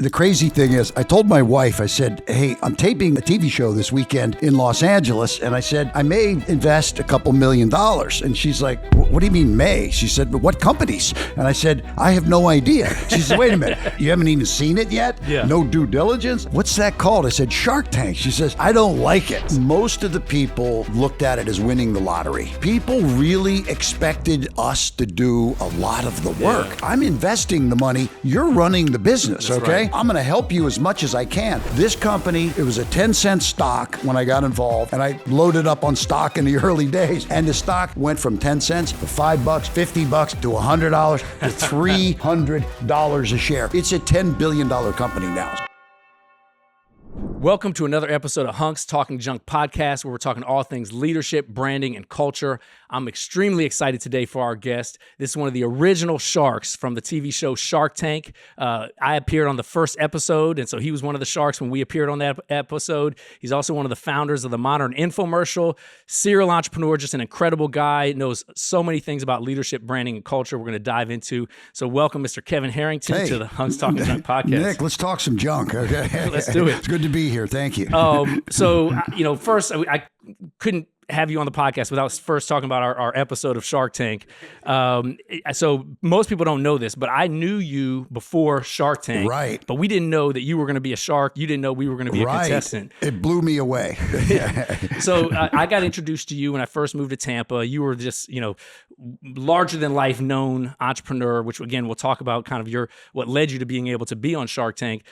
The crazy thing is, I told my wife, I said, hey, I'm taping a TV show this weekend in Los Angeles. And I said, I may invest a couple $1 million. And she's like, what do you mean may? She said, but what companies? And I said, I have no idea. She said, wait a minute, you haven't even seen it yet? Yeah. No due diligence? What's that called? I said, Shark Tank. She says, I don't like it. Most of the people looked at it as winning the lottery. People really expected us to do a lot of the work. Yeah. I'm investing the money. You're running the business, That's okay? right. I'm going to help you as much as I can. This company, it was a 10-cent stock when I got involved, and I loaded up on stock in the early days, and the stock went from 10 cents to $5, $50 to $100 to $300 a share. It's a $10 billion company now. Welcome to another episode of Hunks Talking Junk Podcast, where we're talking all things leadership, branding, and culture. I'm extremely excited today for our guest. This is one of the original sharks from the TV show Shark Tank. I appeared on the first episode, and so he was one of the sharks when we appeared on that episode. He's also one of the founders of the modern infomercial, serial entrepreneur, just an incredible guy, knows so many things about leadership, branding, and culture we're going to dive into. So welcome, Mr. Kevin Harrington, to the Hunks Talking Junk Podcast. Nick, let's talk some junk, okay? Let's do it. It's good to be here. Thank you. First, I couldn't have you on the podcast without first talking about our episode of Shark Tank. So most people don't know this, but I knew you before Shark Tank. Right. But we didn't know that you were going to be a shark. You didn't know we were going to be a contestant. It blew me away. So I got introduced to you when I first moved to Tampa. You were just, larger than life known entrepreneur, which again, we'll talk about kind of what led you to being able to be on Shark Tank.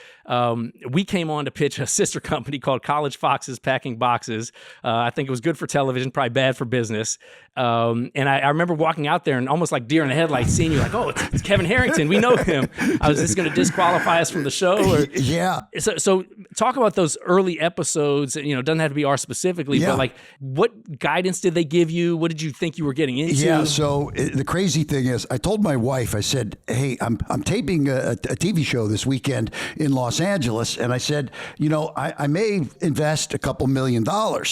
We came on to pitch a sister company called College Foxes Packing Boxes. I think it was good for television, probably bad for business. And I remember walking out there and almost like deer in the headlights, seeing you like, oh, it's Kevin Harrington. We know him. I was just going to disqualify us from the show. Yeah. So talk about those early episodes. Doesn't have to be ours specifically, but like, what guidance did they give you? What did you think you were getting into? Yeah. So the crazy thing is, I told my wife, I said, hey, I'm taping a TV show this weekend in Los Angeles. And I said, I may invest a couple $1 million.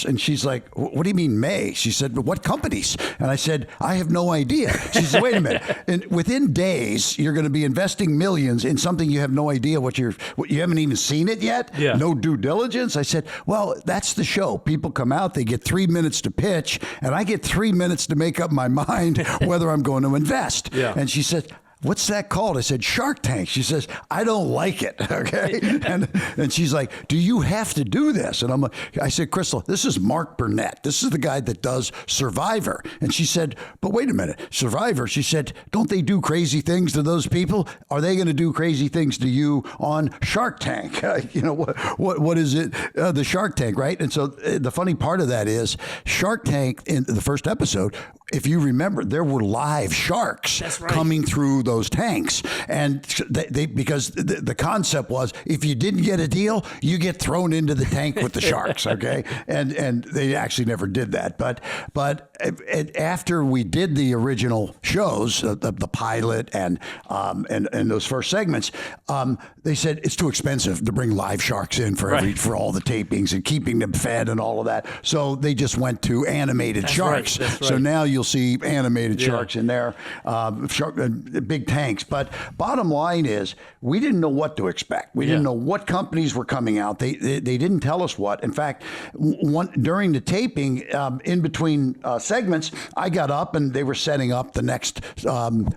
And she's like, what do you mean may? She said, but what companies? And I said, I have no idea. She said, wait a minute. And within days, you're going to be investing millions in something you have no idea what you haven't even seen it yet. Yeah. No due diligence. I said, well, that's the show. People come out, they get 3 minutes to pitch, and I get 3 minutes to make up my mind whether I'm going to invest. Yeah. And she said, what's that called? I said, Shark Tank. She says, I don't like it. Okay. And she's like, do you have to do this? And I said, Crystal, this is Mark Burnett. This is the guy that does Survivor. And she said, but wait a minute, Survivor. She said, don't they do crazy things to those people? Are they going to do crazy things to you on Shark Tank? What is it? The Shark Tank, right? And so the funny part of that is Shark Tank in the first episode, if you remember, there were live sharks coming through those tanks. And because the concept was, if you didn't get a deal, you get thrown into the tank with the sharks. Okay. And they actually never did that. But after we did the original shows, the pilot and those first segments, they said it's too expensive to bring live sharks in for all the tapings and keeping them fed and all of that. So they just went to animated sharks. That's right. So now you'll see animated sharks in there, big tanks. But bottom line is, we didn't know what to expect. We didn't know what companies were coming out. They didn't tell us what. In fact, during the taping, in between segments, I got up and they were setting up the next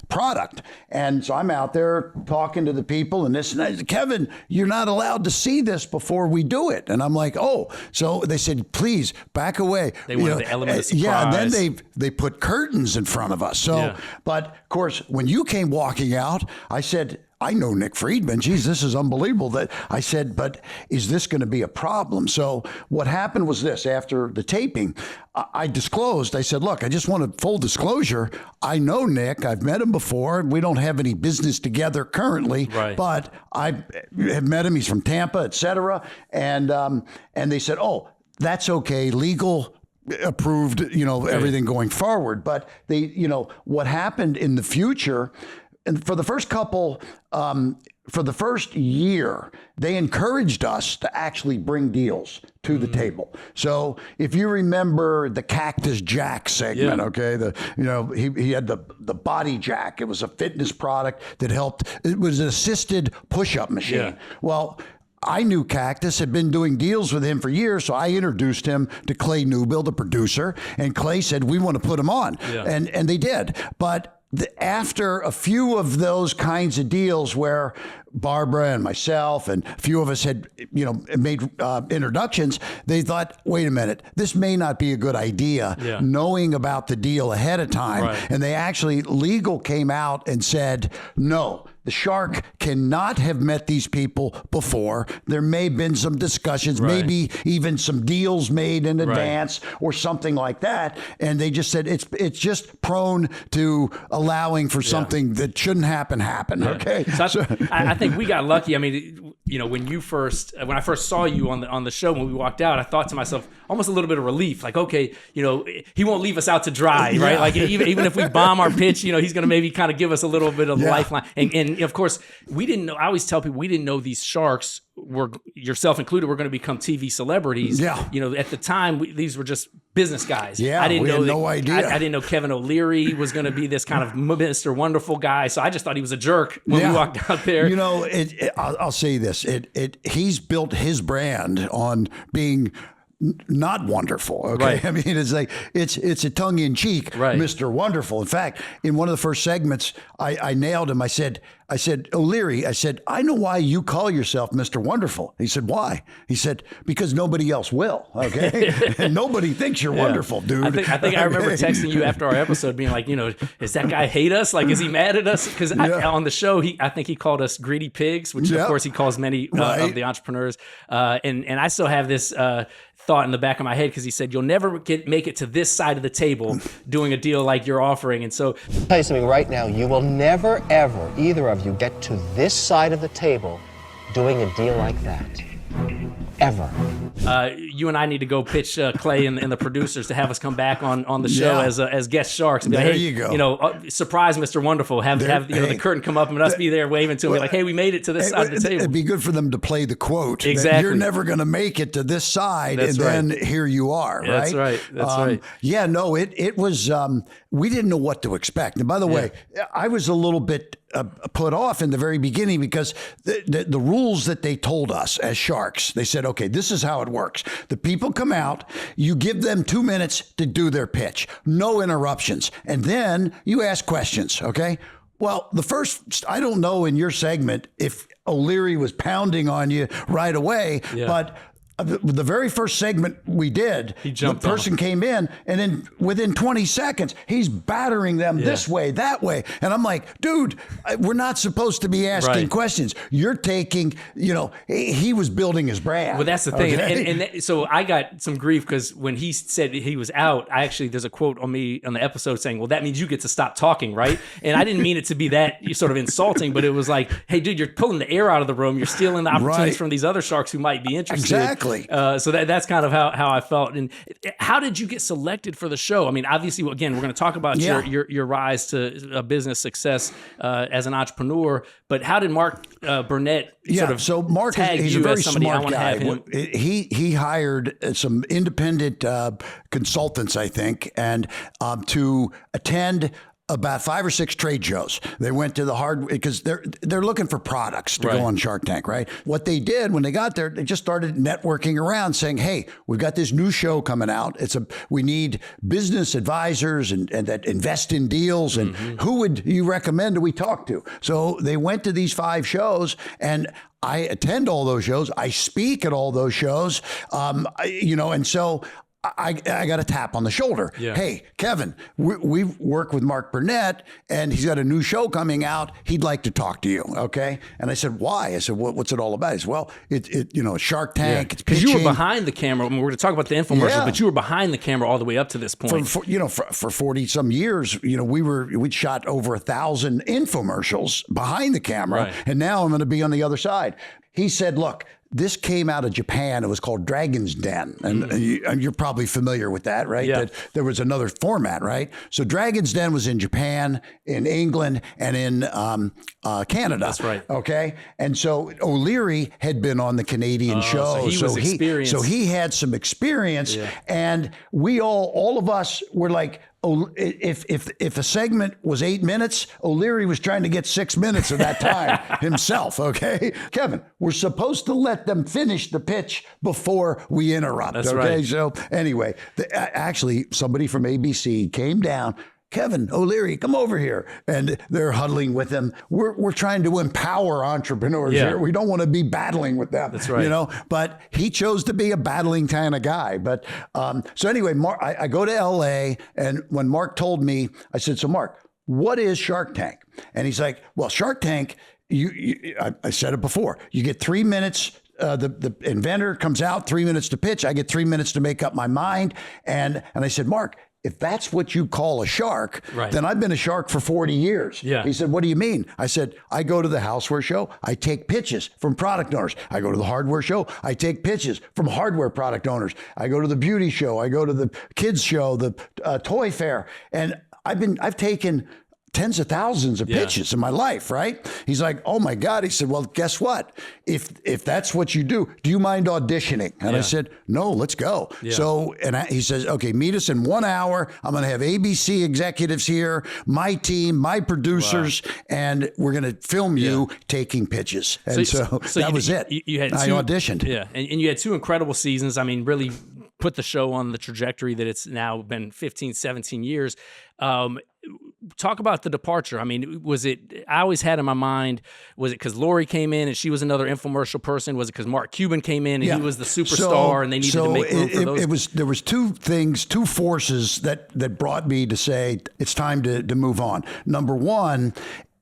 product. And so I'm out there talking to the people and this and that. Kevin, you're not allowed to see this before we do it. And I'm like, oh. So they said, please back away. They wanted the element of surprise. Yeah, and then they put curtains in front of us. So, but of course, when you came walking out, I said, I know Nick Friedman. Geez, this is unbelievable. That I said, but is this going to be a problem? So what happened was this: after the taping, I disclosed. I said, look, I just want a full disclosure. I know Nick. I've met him before. We don't have any business together currently, but I have met him. He's from Tampa, et cetera. And they said, oh, that's okay. Legal approved, everything going forward. But what happened in the future, and for the first couple, for the first year, they encouraged us to actually bring deals to the table. So if you remember the Cactus Jack segment, okay, he had the Body Jack. It was a fitness product that helped. It was an assisted push-up machine. Yeah. Well, I knew Cactus, had been doing deals with him for years, so I introduced him to Clay Newbill, the producer, and Clay said, we want to put him on. Yeah. And they did. But after a few of those kinds of deals where Barbara and myself and a few of us had, made introductions, they thought, wait a minute, this may not be a good idea, knowing about the deal ahead of time. Right. And they actually, legal came out and said, no, the shark cannot have met these people before. There may have been some discussions, maybe even some deals made in advance or something like that. And they just said it's just prone to allowing for something that shouldn't happen. Okay. So I think we got lucky. I mean, when I first saw you on the show, when we walked out, I thought to myself, almost a little bit of relief, like, okay, he won't leave us out to dry, right? Like even if we bomb our pitch, he's going to maybe kind of give us a little bit of lifeline. And of course, we didn't know. I always tell people we didn't know these sharks were, yourself included, were going to become TV celebrities. Yeah. At the time, these were just business guys. Yeah. I didn't know had no idea. I didn't know Kevin O'Leary was going to be this kind of Mr. Wonderful guy. So I just thought he was a jerk when we walked out there. I'll say this: he's built his brand on being not wonderful. Okay. Right. I mean, it's like, it's a tongue in cheek, Mr. Wonderful. In fact, in one of the first segments, I nailed him. I said, O'Leary, I know why you call yourself Mr. Wonderful. He said, why? He said, because nobody else will. Okay. And nobody thinks you're wonderful, dude. I think I remember texting you after our episode being like, does that guy hate us? Like, is he mad at us? Because on the show, I think he called us greedy pigs, which of course he calls many of the entrepreneurs. And I still have this, thought in the back of my head, because he said, you'll never make it to this side of the table doing a deal like you're offering. And so I'll tell you something right now, you will never, ever, either of you, get to this side of the table doing a deal like that. Ever. You and I need to go pitch Clay and the producers to have us come back on the show as guest sharks. And be there like, hey, you go. Surprise, Mr. Wonderful. Have the curtain come up and us be there waving to him. Be like, hey, we made it to this side of the table. It'd be good for them to play the quote. Exactly. You're never going to make it to this side, then here you are. Yeah, right. That's right. Yeah. No. It was. We didn't know what to expect. And by the way, I was a little bit put off in the very beginning because the rules that they told us as sharks, they said, okay, this is how it works. The people come out, you give them 2 minutes to do their pitch, no interruptions, and then you ask questions, okay? Well, I don't know in your segment if O'Leary was pounding on you right away, but the very first segment we did, the person came in, and then within 20 seconds, he's battering them this way, that way. And I'm like, dude, we're not supposed to be asking questions. You're taking, he was building his brand. Well, that's the thing. Okay? And so I got some grief because when he said he was out, there's a quote on me on the episode saying, well, that means you get to stop talking, right? And I didn't mean it to be that sort of insulting, but it was like, hey, dude, you're pulling the air out of the room. You're stealing the opportunities from these other sharks who might be interested. Exactly. So that's kind of how I felt. And how did you get selected for the show? I mean, obviously, again, we're going to talk about your rise to a business success as an entrepreneur. But how did Mark Burnett so Mark tag he's you a very as somebody smart I want to guy. have him? He hired some independent consultants, I think, and to attend about 5 or 6 trade shows. They went to because they're looking for products to go on Shark Tank, right? What they did when they got there, they just started networking around saying, hey, we've got this new show coming out. We need business advisors and that invest in deals. And who would you recommend that we talk to? So they went to these 5 shows, and I attend all those shows. I speak at all those shows, and so I got a tap on the shoulder. Yeah. Hey, Kevin, we work with Mark Burnett, and he's got a new show coming out. He'd like to talk to you. Okay. And I said, why? I said, what's it all about? He said, well, Shark Tank. Because you were behind the camera. I mean, we're going to talk about the infomercial, but you were behind the camera all the way up to this point. For 40 some years, we'd shot over 1,000 infomercials behind the camera. Right. And now I'm going to be on the other side. He said, look, this came out of Japan. It was called Dragon's Den. And you're probably familiar with that, right? Yeah. That there was another format, right? So Dragon's Den was in Japan, in England, and in Canada. That's right. Okay. And so O'Leary had been on the Canadian show. So he was experienced. So he had some experience. Yeah. And we all of us were like, if a segment was 8 minutes, O'Leary was trying to get 6 minutes of that time himself, okay? Kevin, we're supposed to let them finish the pitch before we interrupt, That's okay? right. So anyway, actually, somebody from ABC came down. Kevin O'Leary, come over here. And they're huddling with him. We're trying to empower entrepreneurs here. We don't want to be battling with them. That's right. You know, but he chose to be a battling kind of guy. But so anyway, Mark, I go to LA, and when Mark told me, I said, so Mark, what is Shark Tank? And he's like, well, Shark Tank, I said it before, you get 3 minutes. The inventor comes out, 3 minutes to pitch. I get 3 minutes to make up my mind. And I said, Mark, if that's what you call a shark, then I've been a shark for 40 years. Yeah. He said, what do you mean? I said, I go to the houseware show. I take pitches from product owners. I go to the hardware show. I take pitches from hardware product owners. I go to the beauty show. I go to the kids show, the toy fair. And I've taken tens of thousands of pitches in my life, right? He's like, oh my God. He said, well, guess what? If that's what you do you mind auditioning? And I said, no, let's go. So, he says, okay, meet us in 1 hour. I'm going to have ABC executives here, my team, my producers, and we're going to film you taking pitches. And so that was it. You had I auditioned. Yeah. And you had 2 incredible seasons. I mean, really put the show on the trajectory that it's now been 15, 17 years. Talk about the departure. I mean, I always had in my mind, was it because Lori came in and she was another infomercial person? Was it because Mark Cuban came in and he was the superstar and they needed to make room for those? There was two forces that brought me to say it's time to move on. Number one,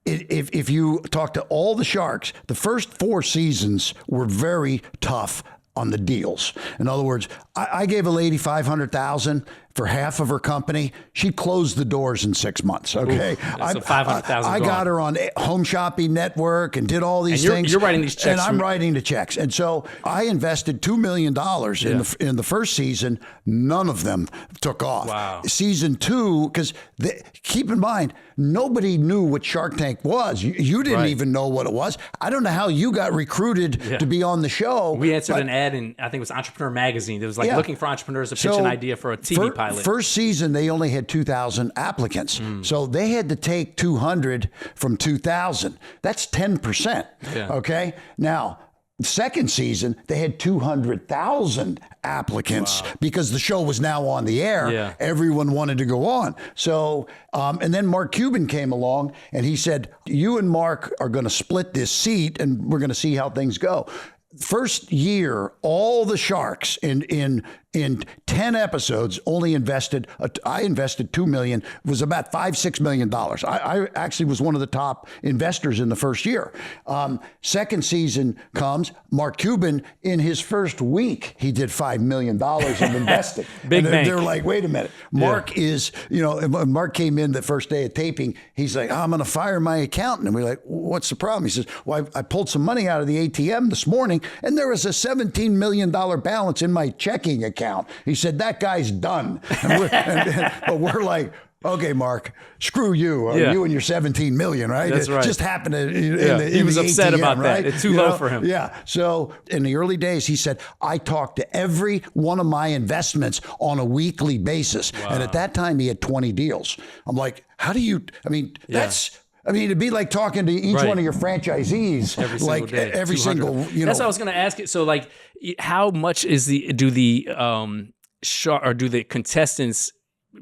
if you talk to all the Sharks, the first 4 seasons were very tough on the deals. In other words, I gave a lady $500,000 for half of her company. She closed the doors in 6 months. Okay, so $500,000. I got her on Home Shopping Network and did all these things. You're writing these checks, and I'm writing the checks. And so I invested $2 million in the first season. None of them took off. Wow. Season 2, because keep in mind, nobody knew what Shark Tank was. You didn't even know what it was. I don't know how you got recruited to be on the show. We answered an ad in, I think it was Entrepreneur Magazine. It was like looking for entrepreneurs to pitch an idea for a TV pilot. First season, they only had 2,000 applicants. So they had to take 200 from 2,000. That's 10%. Okay? Now, second season, they had 200,000 applicants because the show was now on the air. Everyone wanted to go on. So, and then Mark Cuban came along and he said, you and Mark are going to split this seat and we're going to see how things go. First year, all the Sharks in 10 episodes only invested. I invested $2 million. It was about $5-6 million. I actually was one of the top investors in the first year. Second season comes. Mark Cuban, in his first week, he did $5 million of investing. Big and bank. they're like, wait a minute. Mark is, when Mark came in the first day of taping, he's like, I'm going to fire my accountant. And we're like, what's the problem? He says, well, I pulled some money out of the ATM this morning, and there was a $17 million balance in my checking account. He said, that guy's done. But we're like, okay, Mark, screw you. You and your 17 million, right? That's right. It just happened he was upset ATM, about right? that. It's too low for him. Yeah. So in the early days, he said, I talked to every one of my investments on a weekly basis. Wow. And at that time, he had 20 deals. I'm like, how do you, it'd be like talking to each one of your franchisees every single day. Every 200. single, That's what I was going to ask you. So, like, how much is do the contestants,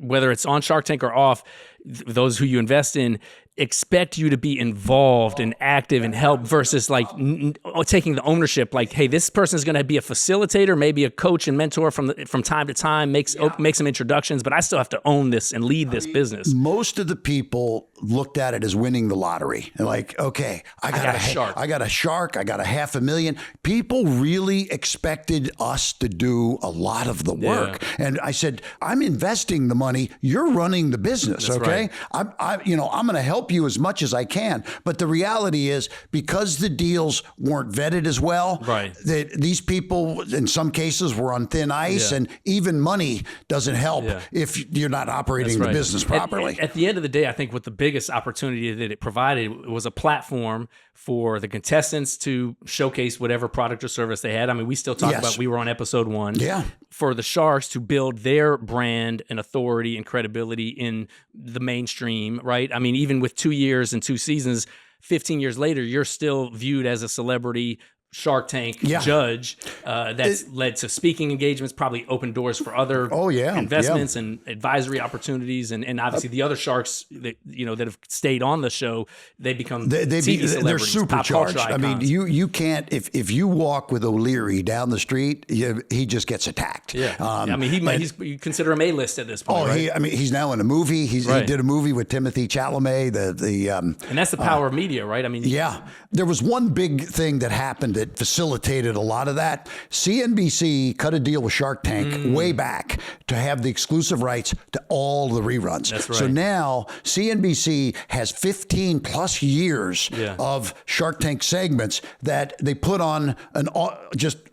whether it's on Shark Tank or off, those who you invest in, expect you to be involved and active and help versus like taking the ownership? Like, hey, this person is going to be a facilitator, maybe a coach and mentor from time to time, make some introductions, but I still have to own this and lead this business. Most of the people looked at it as winning the lottery. And like, okay, I got a shark. I got a shark. I got $500,000. People really expected us to do a lot of the work. Yeah. And I said, I'm investing the money. You're running the business. That's okay. right. I'm going to help you as much as I can. But the reality is, because the deals weren't vetted as well, right, that these people in some cases were on thin ice, and even money doesn't help if you're not operating the business properly. At the end of the day, I think what the biggest opportunity that it provided was a platform for the contestants to showcase whatever product or service they had. I mean, we still talk about, we were on episode 1. Yeah. For the Sharks to build their brand and authority and credibility in the mainstream, right? I mean, even with 2 years and 2 seasons, 15 years later, you're still viewed as a celebrity Shark Tank judge. That's led to speaking engagements, probably opened doors for other investments and advisory opportunities, and obviously the other sharks that that have stayed on the show, they become TV celebrities. They're supercharged. I mean, you can't if you walk with O'Leary down the street, he just gets attacked. Yeah, I mean you consider him A-list at this point. Right? He's now in a movie. He did a movie with Timothy Chalamet. And that's the power of media, right? I mean, there was one big thing that happened that facilitated a lot of that. CNBC cut a deal with Shark Tank way back to have the exclusive rights to all the reruns. That's right. So now CNBC has 15 plus years of Shark Tank segments that they put on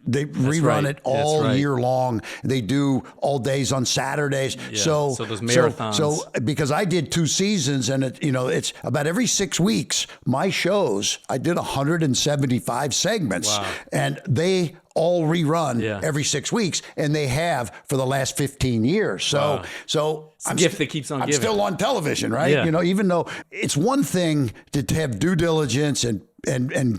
they rerun it all year long. They do all days on Saturdays. Yeah. So those marathons. So because I did 2 seasons, and it's about every 6 weeks, my shows, I did 175 segments. Wow. And they all rerun every 6 weeks, and they have for the last 15 years. So it's a gift that keeps on giving. I'm still on television, right? Yeah. Even though it's one thing to have due diligence and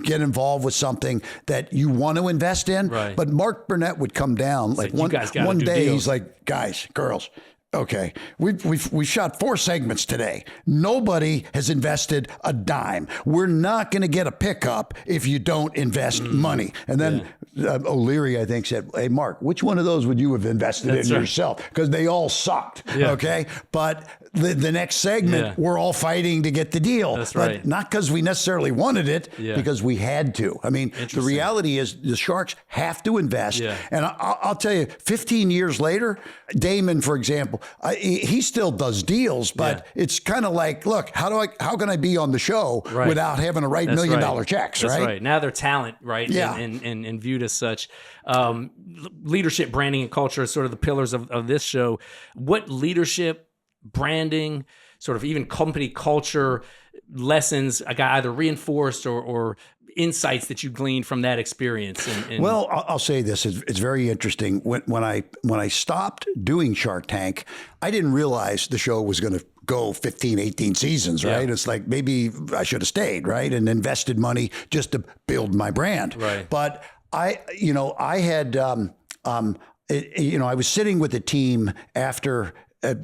get involved with something that you want to invest in. Right. But Mark Burnett would come down one day. He's like, guys, girls, okay, we shot 4 segments today. Nobody has invested a dime. We're not going to get a pickup if you don't invest money. And then O'Leary, I think, said, hey, Mark, which one of those would you have invested in yourself? Because they all sucked, okay? But the next segment, we're all fighting to get the deal. That's right. But not because we necessarily wanted it, because we had to. I mean, the reality is the Sharks have to invest. Yeah. And I'll tell you, 15 years later, Damon, for example, he still does deals, but it's kind of like, look, how can I be on the show without having to write $1 million checks, That's right? right. Now they're talent, right? Yeah. And viewed as such. Leadership, branding, and culture is sort of the pillars of this show. What leadership, branding, sort of even company culture lessons I got either reinforced or insights that you gleaned from that experience? Well, I'll say this. It's very interesting. When I stopped doing Shark Tank, I didn't realize the show was going to go 15, 18 seasons, right? It's like, maybe I should have stayed, right? And invested money just to build my brand. Right. But I had, I was sitting with a team after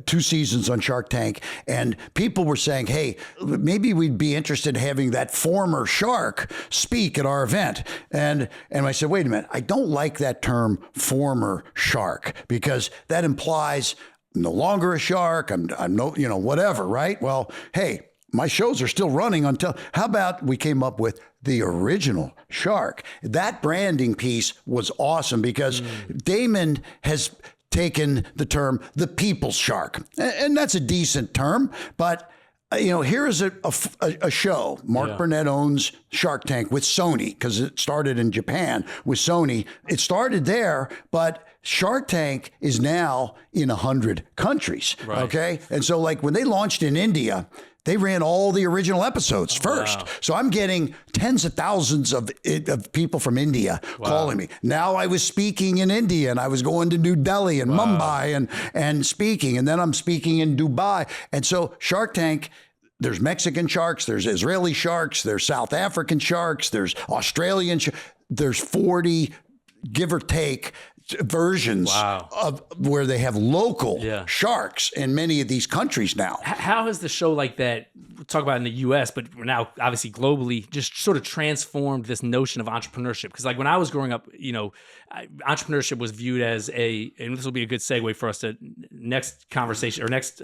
2 seasons on Shark Tank, and people were saying, hey, maybe we'd be interested in having that former shark speak at our event. And I said, wait a minute, I don't like that term former shark, because that implies I'm no longer a shark. I'm no, whatever, right? Well, hey, my shows are still running until, how about we came up with the original shark? That branding piece was awesome, because Damon has taken the term the people's shark, and that's a decent term, but here is a show. Mark Burnett owns Shark Tank with Sony, because it started in Japan with Sony. It started there, but Shark Tank is now in 100 countries. Right. Okay. And so like when they launched in India, they ran all the original episodes first. Wow. So I'm getting tens of thousands of people from India calling me. Now I was speaking in India, and I was going to New Delhi and Mumbai and speaking, and then I'm speaking in Dubai. And so Shark Tank, there's Mexican sharks, there's Israeli sharks, there's South African sharks, there's Australian there's 40, give or take, versions of where they have local sharks in many of these countries now. How has the show like that talk about in the U.S., but we're now obviously globally, just sort of transformed this notion of entrepreneurship. Because like when I was growing up, entrepreneurship was viewed as and this will be a good segue for us to next conversation or next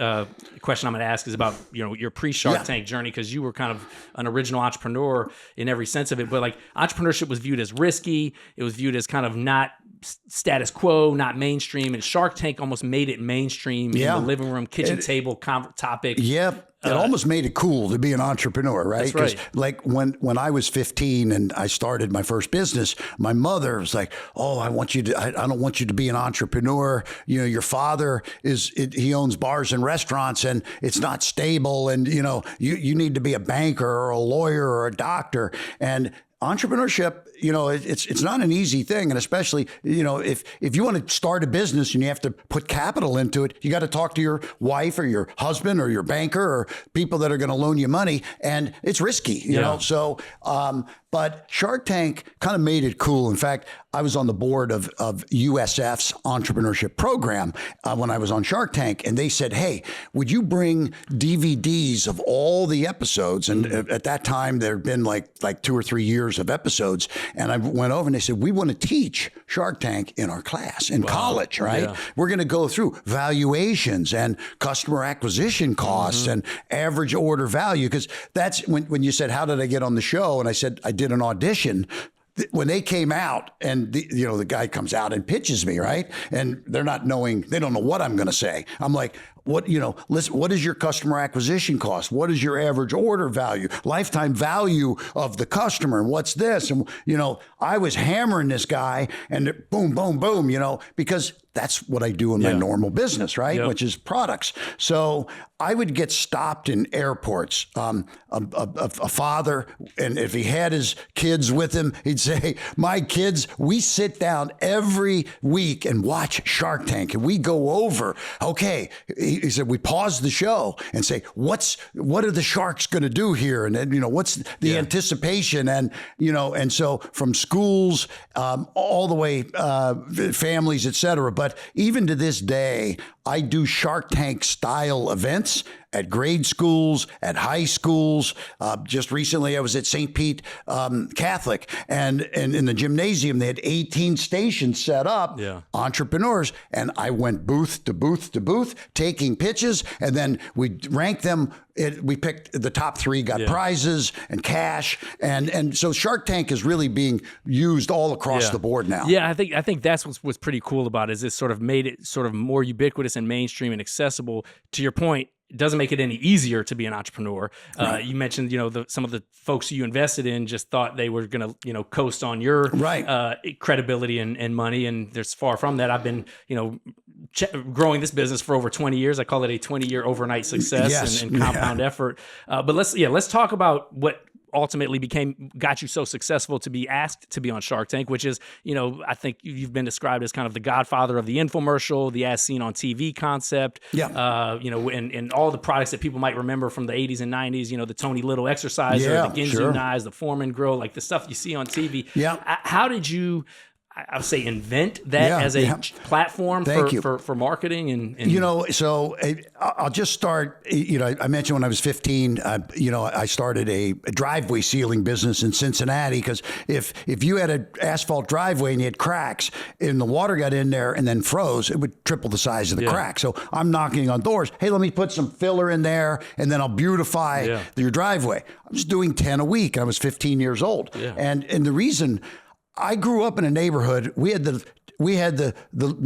question I'm going to ask is about, your pre-Shark Tank journey, because you were kind of an original entrepreneur in every sense of it. But like entrepreneurship was viewed as risky. It was viewed as kind of not status quo, not mainstream, and Shark Tank almost made it mainstream in the living room, kitchen table topic. Yep. It almost made it cool to be an entrepreneur, right? That's right. Like when I was 15 and I started my first business, my mother was like, "Oh, I don't want you to be an entrepreneur. Your father he owns bars and restaurants, and it's not stable, and you need to be a banker or a lawyer or a doctor." And entrepreneurship, it's not an easy thing. And especially, if you want to start a business and you have to put capital into it, you got to talk to your wife or your husband or your banker or people that are going to loan you money. And it's risky, you know? So, but Shark Tank kind of made it cool. In fact, I was on the board of USF's entrepreneurship program when I was on Shark Tank, and they said, "Hey, would you bring DVDs of all the episodes?" And at that time, there had been like 2 or 3 years of episodes. And I went over and they said, "We want to teach Shark Tank in our class in college, right? Yeah. We're going to go through valuations and customer acquisition costs and average order value." Because that's when you said, "How did I get on the show?" And I said, "I did an audition." When they came out and the guy comes out and pitches me, right? And they don't know what I'm going to say. I'm like, listen, what is your customer acquisition cost? What is your average order value, lifetime value of the customer? And what's this? And, I was hammering this guy and boom, boom, boom, because that's what I do in my normal business, right? Yep. Which is products. So I would get stopped in airports. A father, and if he had his kids with him, he'd say, "My kids, we sit down every week and watch Shark Tank, and we go over, okay," he said, "we pause the show and say, what are the sharks going to do here? And then, what's the anticipation?" And, and so from schools, all the way, families, et cetera. But even to this day, I do Shark Tank style events at grade schools, at high schools. Just recently, I was at St. Pete Catholic, and in the gymnasium, they had 18 stations set up, entrepreneurs, and I went booth to booth to booth, taking pitches, and then we ranked them. We picked the top 3, got prizes and cash, and so Shark Tank is really being used all across the board now. Yeah, I think that's what's pretty cool about it, is this sort of made it sort of more ubiquitous and mainstream and accessible. To your point, it doesn't make it any easier to be an entrepreneur. Right. You mentioned, some of the folks you invested in just thought they were going to, coast on your credibility and money. And there's far from that. I've been, growing this business for over 20 years. I call it a 20-year overnight success and compound effort. But let's talk about what ultimately got you so successful to be asked to be on Shark Tank, which is, I think you've been described as kind of the godfather of the infomercial, the as seen on TV concept, and all the products that people might remember from the 80s and 90s, the Tony Little exerciser, the Ginzu knives, the Foreman grill, like the stuff you see on TV. Yeah. How did you, I would say, invent that as a platform for marketing and so I'll just start. I mentioned when I was 15, I started a driveway sealing business in Cincinnati, because if you had an asphalt driveway and you had cracks and the water got in there and then froze, it would triple the size of the crack. So I'm knocking on doors. Hey, let me put some filler in there and then I'll beautify your driveway. I was doing 10 a week. I was 15 years old, and the reason. I grew up in a neighborhood. We had the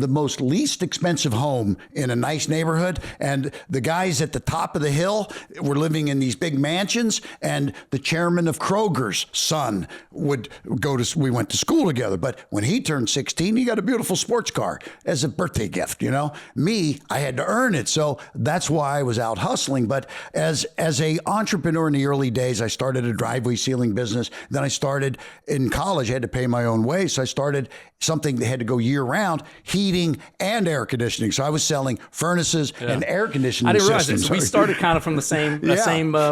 most least expensive home in a nice neighborhood, and the guys at the top of the hill were living in these big mansions, and the chairman of Kroger's son we went to school together, but when he turned 16, he got a beautiful sports car as a birthday gift, Me, I had to earn it, so that's why I was out hustling. But as a entrepreneur in the early days, I started a driveway sealing business. Then I started in college. I had to pay my own way, so I started something that had to go go year round, heating and air conditioning. So I was selling furnaces and air conditioning I didn't realize systems. this. We started kind of from the same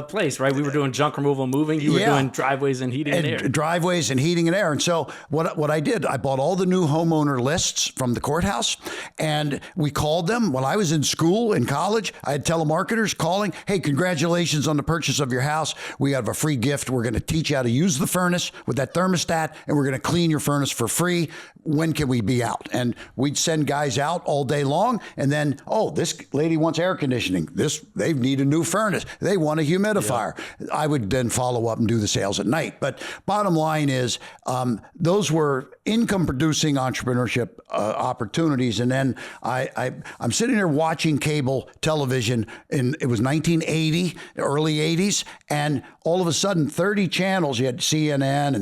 place, right? We were doing junk removal and moving. You were doing driveways and heating and air. Driveways and heating and air. And so what I did, I bought all the new homeowner lists from the courthouse, and we called them. When I was in school, in college, I had telemarketers calling, hey, congratulations on the purchase of your house. We have a free gift. We're going to teach you how to use the furnace with that thermostat, and we're going to clean your furnace for free. When can we be out? And we'd send guys out all day long, and then, oh, this lady wants air conditioning. They need a new furnace. They want a humidifier. Yeah. I would then follow up and do the sales at night. But bottom line is, those were income-producing entrepreneurship opportunities. And then I'm sitting there watching cable television, and it was 1980, early 80s, and all of a sudden, 30 channels. You had CNN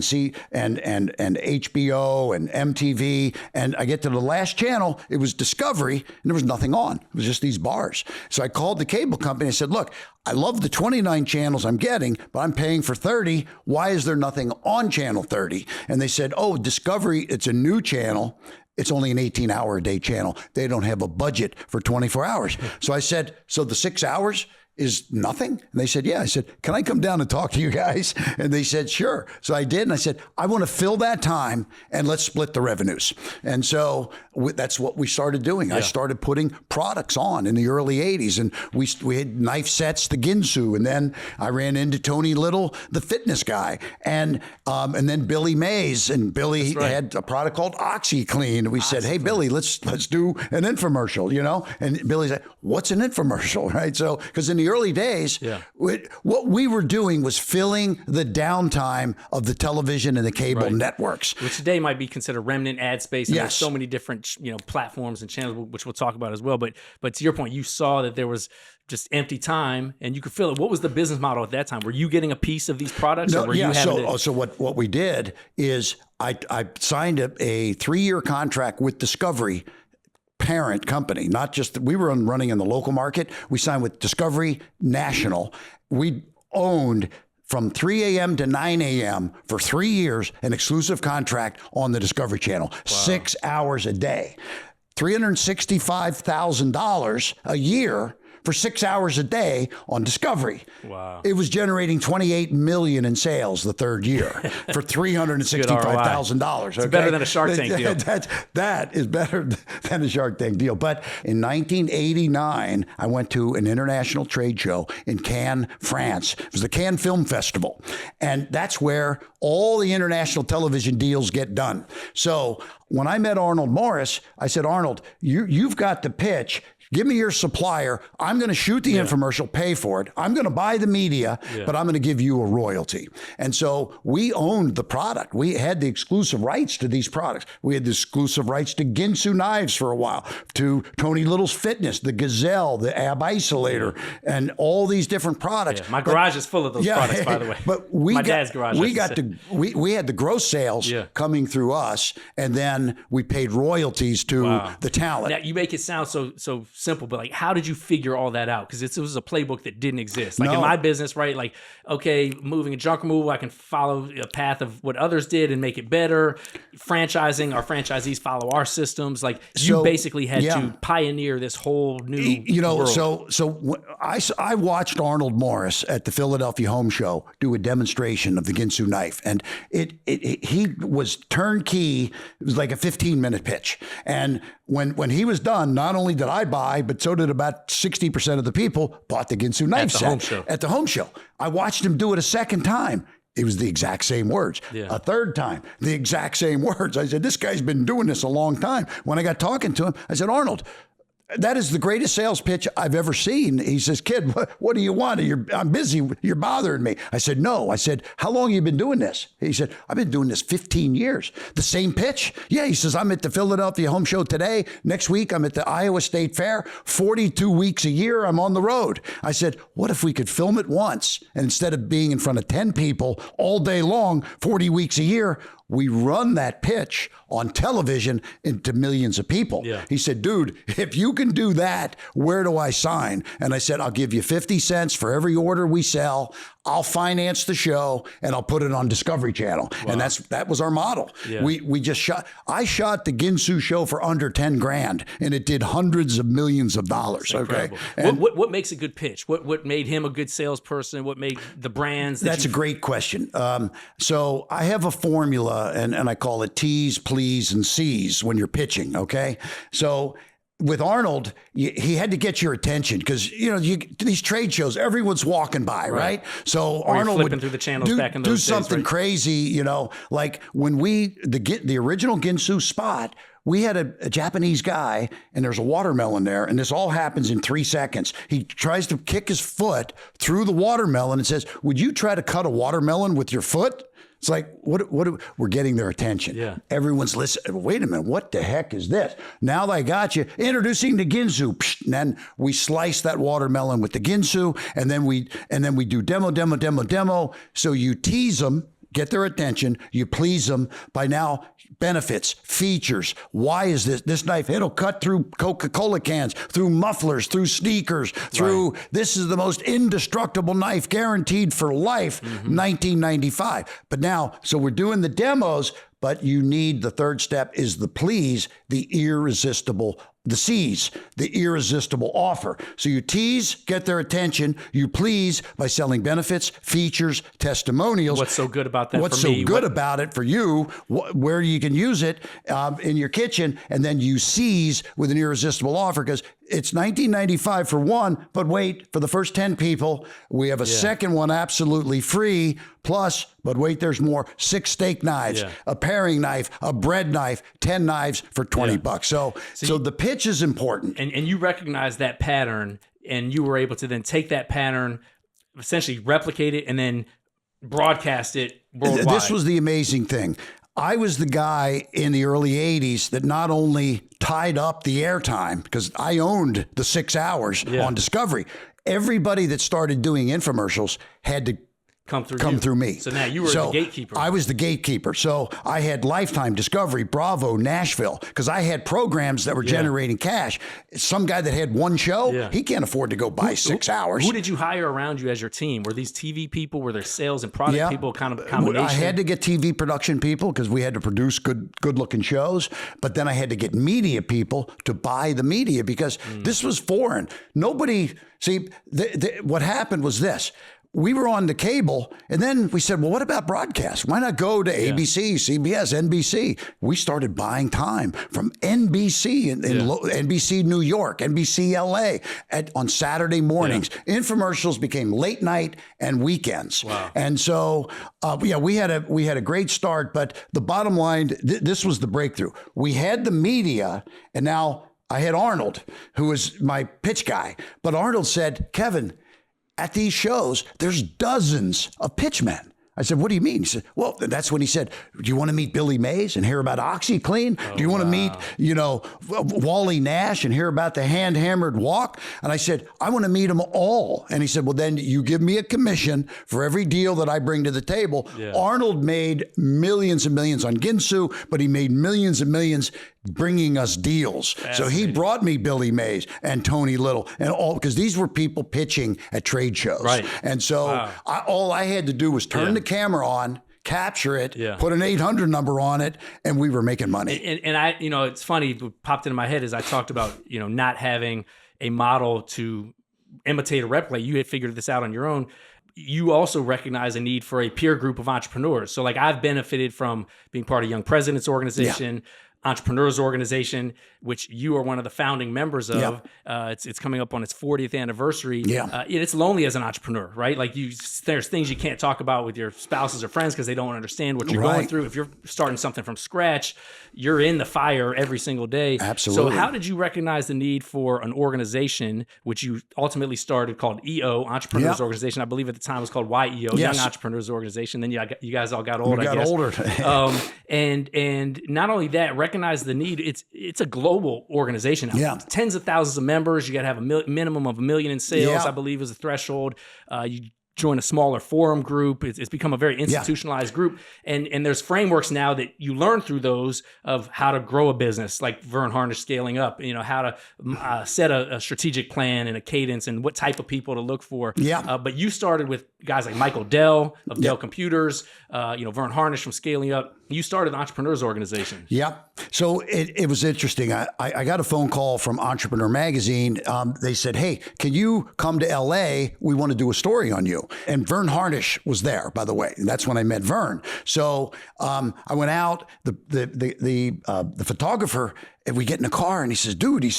and HBO and MTV, and I get to the last channel. It was Discovery, and there was nothing on. It was just these bars. So I called the cable company. I said, look, I love the 29 channels I'm getting, but I'm paying for 30. Why is there nothing on channel 30? And they said, oh, Discovery, it's a new channel. It's only an 18-hour-a-day channel. They don't have a budget for 24 hours. So I said, so the 6 hours is nothing? And they said, yeah. I said, can I come down and talk to you guys? And they said, sure. So I did. And I said, I want to fill that time and let's split the revenues. And so that's what we started doing. Yeah. I started putting products on in the early 80s. And we had knife sets, the Ginsu. And then I ran into Tony Little, the fitness guy. And then Billy Mays. And Billy had a product called OxyClean. And we said, hey, Billy, let's do an infomercial, you know? And Billy said, what's an infomercial, right? So, because in the early days, what we were doing was filling the downtime of the television and the cable networks, which today might be considered remnant ad space. And there's so many different platforms and channels, which we'll talk about as well. But to your point, you saw that there was just empty time and you could fill it. What was the business model at that time? Were you getting a piece of these products? No, so what we did is I signed a 3-year contract with Discovery parent company, not just we were running in the local market. We signed with Discovery National. We owned from 3 a.m. to 9 a.m. for 3 years an exclusive contract on the Discovery Channel, 6 hours a day, $365,000 a year for 6 hours a day on Discovery. Wow. It was generating $28 million in sales the third year for $365,000. It's better than a Shark Tank deal. That is better than a Shark Tank deal. But in 1989, I went to an international trade show in Cannes, France. It was the Cannes Film Festival. And that's where all the international television deals get done. So when I met Arnold Morris, I said, Arnold, you've got the pitch. Give me your supplier. I'm going to shoot the infomercial, pay for it. I'm going to buy the media, but I'm going to give you a royalty. And so we owned the product. We had the exclusive rights to these products. We had the exclusive rights to Ginsu knives for a while, to Tony Little's Fitness, the Gazelle, the Ab Isolator, and all these different products. Yeah, my garage is full of those products, by the way. But dad's garage. We had the gross sales coming through us, and then we paid royalties to the talent. Now, you make it sound so simple, but like, how did you figure all that out? Because it was a playbook that didn't exist. Like in my business, right? Like, okay, moving a junk removal, I can follow a path of what others did and make it better. Franchising, our franchisees follow our systems. Like you basically had to pioneer this whole new world. So I watched Arnold Morris at the Philadelphia Home Show do a demonstration of the Ginsu knife, and he was turnkey. It was like a 15-minute pitch, and when he was done, not only did I buy, but so did about 60% of the people bought the Ginsu knife set at the home show. I watched him do it a second time. It was the exact same words. Yeah. A third time, the exact same words. I said, this guy's been doing this a long time. When I got talking to him, I said, Arnold, that is the greatest sales pitch I've ever seen. He says, kid, what do you want? I'm busy. You're bothering me. I said, no. I said, how long have you been doing this? He said, I've been doing this 15 years. The same pitch? Yeah. He says, I'm at the Philadelphia Home Show today. Next week, I'm at the Iowa State Fair. 42 weeks a year, I'm on the road. I said, what if we could film it once? And instead of being in front of 10 people all day long, 40 weeks a year, we run that pitch on television into millions of people. Yeah. He said, dude, if you can do that, where do I sign? And I said, I'll give you 50 cents for every order we sell. I'll finance the show and I'll put it on Discovery Channel. Wow. And that was our model. Yeah. I shot the Ginsu show for under 10 grand and it did hundreds of millions of dollars. Okay. And what makes a good pitch? What made him a good salesperson? What made the brands? That's a great question. So I have a formula and I call it tease, please, and seize when you're pitching. Okay. So with Arnold, he had to get your attention because these trade shows, everyone's walking by, right? So or Arnold flipping would through the channels back in those days, something right? crazy, like when the original Ginsu spot. We had a Japanese guy, and there's a watermelon there, and this all happens in 3 seconds. He tries to kick his foot through the watermelon and says, "Would you try to cut a watermelon with your foot?" It's like, what we're getting their attention. Yeah. Everyone's listening. Wait a minute, what the heck is this? Now that I got you, introducing the Ginsu. And then we slice that watermelon with the Ginsu, and then we do demo. So you tease them, get their attention, you please them by now benefits, features. Why is this knife? It'll cut through Coca-Cola cans, through mufflers, through sneakers, through this is the most indestructible knife guaranteed for life, 1995. But now, so we're doing the demos, but you need the third step is the please, the seize, the irresistible offer. So you tease, get their attention. You please by selling benefits, features, testimonials. What's so good about that What's for me? so good about it for you, where you can use it in your kitchen, and then you seize with an irresistible offer because it's $19.95 for one, but wait, for the first 10 people, we have a second one absolutely free. Plus, but wait, there's more. 6 steak knives, a paring knife, a bread knife, 10 knives for $20. So the pitch is important. And you recognize that pattern, and you were able to then take that pattern, essentially replicate it, and then broadcast it worldwide. This was the amazing thing. I was the guy in the early 80s that not only tied up the airtime, because I owned the 6 hours on Discovery. Everybody that started doing infomercials had to come through me. So now you were the gatekeeper. I was the gatekeeper. So I had Lifetime, Discovery, Bravo, Nashville, because I had programs that were generating cash. Some guy that had one show, he can't afford to go buy 6 hours. Who did you hire around you as your team? Were these TV people? Were there sales and product people? Kind of a combination? I had to get TV production people because we had to produce good-looking shows. But then I had to get media people to buy the media because this was foreign. Nobody, what happened was this. We were on the cable, and then we said, well, what about broadcast? Why not go to ABC, CBS, NBC? We started buying time from NBC in NBC New York, NBC LA on Saturday mornings. Infomercials became late night and weekends. Wow. And so, we had a great start, but the bottom line, this was the breakthrough. We had the media, and now I had Arnold, who was my pitch guy. But Arnold said, Kevin, at these shows, there's dozens of pitchmen. I said, what do you mean? He said, well, that's when he said, do you want to meet Billy Mays and hear about OxyClean? Do you want to meet, Wally Nash and hear about the hand-hammered walk? And I said, I want to meet them all. And he said, well, then you give me a commission for every deal that I bring to the table. Yeah. Arnold made millions and millions on Ginsu, but he made millions and millions bringing us deals. So he brought me Billy Mays and Tony Little and all, because these were people pitching at trade shows. Right. And so all I had to do was turn the camera on, capture it, put an 800 number on it, and we were making money. And I, it's funny, what popped into my head as I talked about, not having a model to imitate or replicate. You had figured this out on your own. You also recognize a need for a peer group of entrepreneurs. So like I've benefited from being part of Young Presidents Organization, Entrepreneurs Organization, which you are one of the founding members of. It's coming up on its 40th anniversary. It's lonely as an entrepreneur, right? Like there's things you can't talk about with your spouses or friends because they don't understand what you're going through. If you're starting something from scratch, you're in the fire every single day. Absolutely. So how did you recognize the need for an organization, which you ultimately started called EO, Entrepreneurs Organization? I believe at the time it was called YEO, Young Entrepreneurs Organization. Then you guys all got old, I guess. We got older. And not only that, recognize the need. It's a global organization now. Tens of thousands of members. You got to have a minimum of $1 million in sales, I believe is the threshold. You join a smaller forum group. It's become a very institutionalized group. And there's frameworks now that you learn through those of how to grow a business, like Vern Harnish scaling up, how to set a strategic plan and a cadence and what type of people to look for. Yeah. But you started with guys like Michael Dell of Dell Computers, Vern Harnish from Scaling Up. You started an entrepreneurs organization. Yep. So it was interesting. I got a phone call from Entrepreneur Magazine. They said, hey, can you come to LA? We want to do a story on you. And Vern Harnish was there, by the way. And that's when I met Vern. So I went out, the photographer, and we get in the car and he says, dude,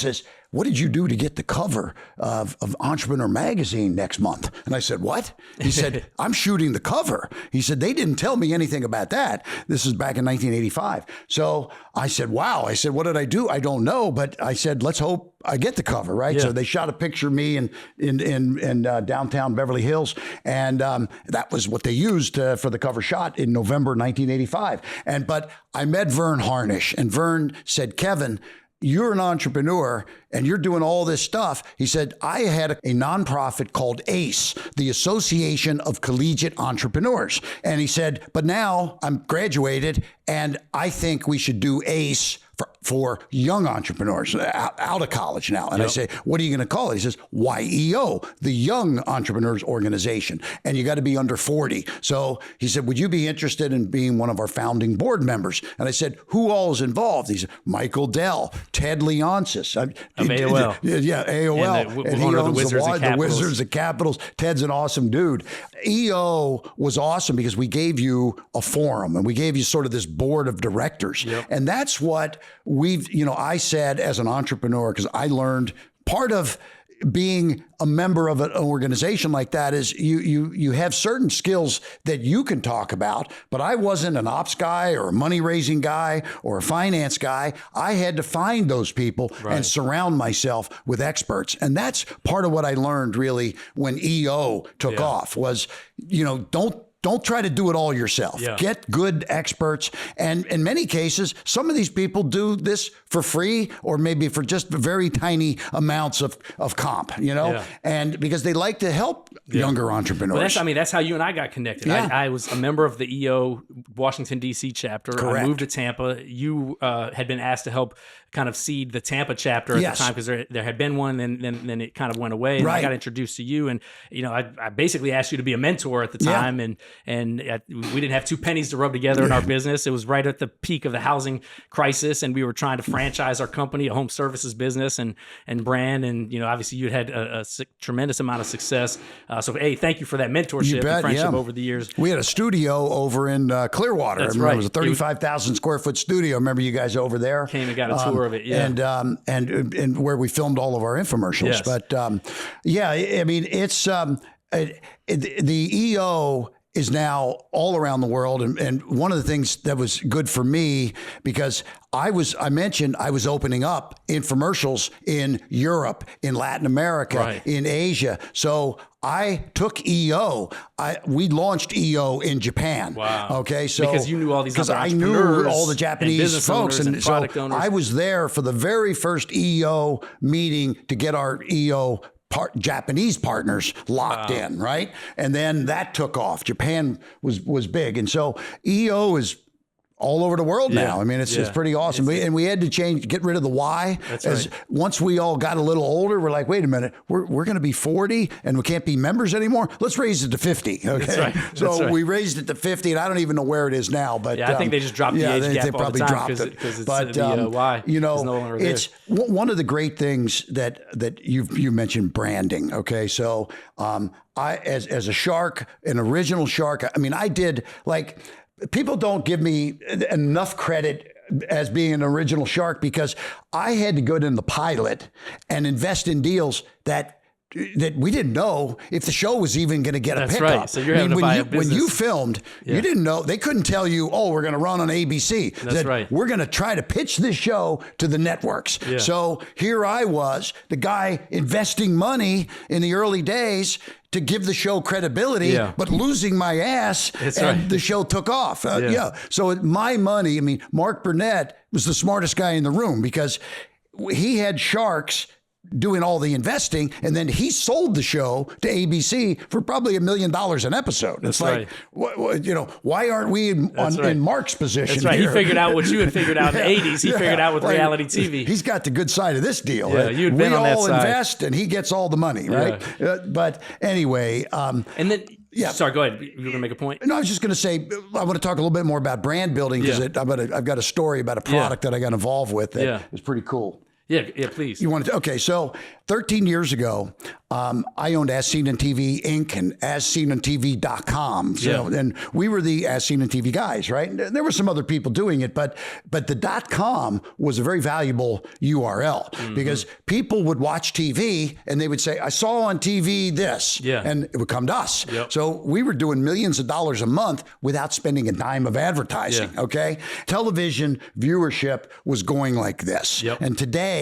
what did you do to get the cover of Entrepreneur Magazine next month? And I said, what? He said, I'm shooting the cover. He said, they didn't tell me anything about that. This is back in 1985. So I said, wow. I said, what did I do? I don't know. But I said, let's hope I get the cover, right? Yeah. So they shot a picture of me in downtown Beverly Hills. And that was what they used for the cover shot in November 1985. But I met Vern Harnish, and Vern said, Kevin, you're an entrepreneur and you're doing all this stuff. He said, I had a nonprofit called ACE, the Association of Collegiate Entrepreneurs. And he said, but now I'm graduated and I think we should do ACE for young entrepreneurs out of college now. And I say, what are you going to call it? He says, YEO, the Young Entrepreneurs Organization. And you got to be under 40. So he said, would you be interested in being one of our founding board members? And I said, who all is involved? He said, Michael Dell, Ted Leonsis. Of AOL. Yeah, AOL. And he owns the Wizards of Capitals. Ted's an awesome dude. EO was awesome because we gave you a forum and we gave you sort of this board of directors. Yep. And that's what I said as an entrepreneur, because I learned part of being a member of an organization like that is you have certain skills that you can talk about, but I wasn't an ops guy or a money raising guy or a finance guy. I had to find those people and surround myself with experts. And that's part of what I learned really when EO took off was, don't try to do it all yourself. Yeah. Get good experts. And in many cases, some of these people do this for free or maybe for just very tiny amounts of comp, and because they like to help younger entrepreneurs. Well, that's how you and I got connected. Yeah. I was a member of the EO Washington, D.C. chapter. Correct. I moved to Tampa. You had been asked to help kind of seed the Tampa chapter at the time because there had been one, and then it kind of went away. And I got introduced to you, and I basically asked you to be a mentor at the time, and we didn't have two pennies to rub together in our business. It was right at the peak of the housing crisis, and we were trying to franchise our company, a home services business and brand, and obviously you had a tremendous amount of success. So hey, thank you for that mentorship and friendship over the years. We had a studio over in Clearwater. That's right. It was a 35,000 square foot studio. Remember you guys over there? Came and got a tour of it. Yeah. And where we filmed all of our infomercials. Yes. But the EO is now all around the world. And one of the things that was good for me, because I mentioned I was opening up infomercials in Europe, in Latin America, in Asia. So I took EO. We launched EO in Japan. Wow. Okay. So because you knew all these because other I knew all the Japanese folks. And so owners. I was there for the very first EO meeting to get our EO Japanese partners locked in, right? And then that took off. Japan was big. And so EO is all over the world now. I mean, it's pretty awesome. We had to get rid of the Y. That's once we all got a little older, we're like, wait a minute, we're going to be 40 and we can't be members anymore. Let's raise it to 50. Okay. That's right. So we raised it to 50, and I don't even know where it is now. But I think they just dropped the age gap they probably all the time dropped it. Because the Y is no longer there. It's one of the great things that you mentioned, branding. Okay, so I as a shark, an original shark. I mean, I did like. People don't give me enough credit as being an original shark because I had to go in the pilot and invest in deals that we didn't know if the show was even going to get a pickup. Right. So you're having to buy a business. When you filmed, you didn't know. They couldn't tell you, we're going to run on ABC. That's right. We're going to try to pitch this show to the networks. Yeah. So here I was, the guy investing money in the early days to give the show credibility, but losing my ass, the show took off. So my money, I mean, Mark Burnett was the smartest guy in the room because he had sharks doing all the investing, and then he sold the show to ABC for probably $1 million an episode. It's like, why aren't we in Mark's position? That's right. Here? He figured out what you had figured out in the 80s. He figured out with reality TV. He's got the good side of this deal. Yeah, you'd been on that side. We all invest, and he gets all the money, right? But anyway. And then, sorry, go ahead. You were going to make a point? No, I was just going to say, I want to talk a little bit more about brand building because I've got a story about a product that I got involved with that is pretty cool. Yeah, please. You want to? Okay, so 13 years ago, I owned As Seen on TV Inc. and AsSeenOnTV.com. So, and we were the As Seen on TV guys, right? And there were some other people doing it, but the .com was a very valuable URL because people would watch TV and they would say, I saw on TV this, and it would come to us. So we were doing millions of dollars a month without spending a dime of advertising, okay? Television viewership was going like this. And today,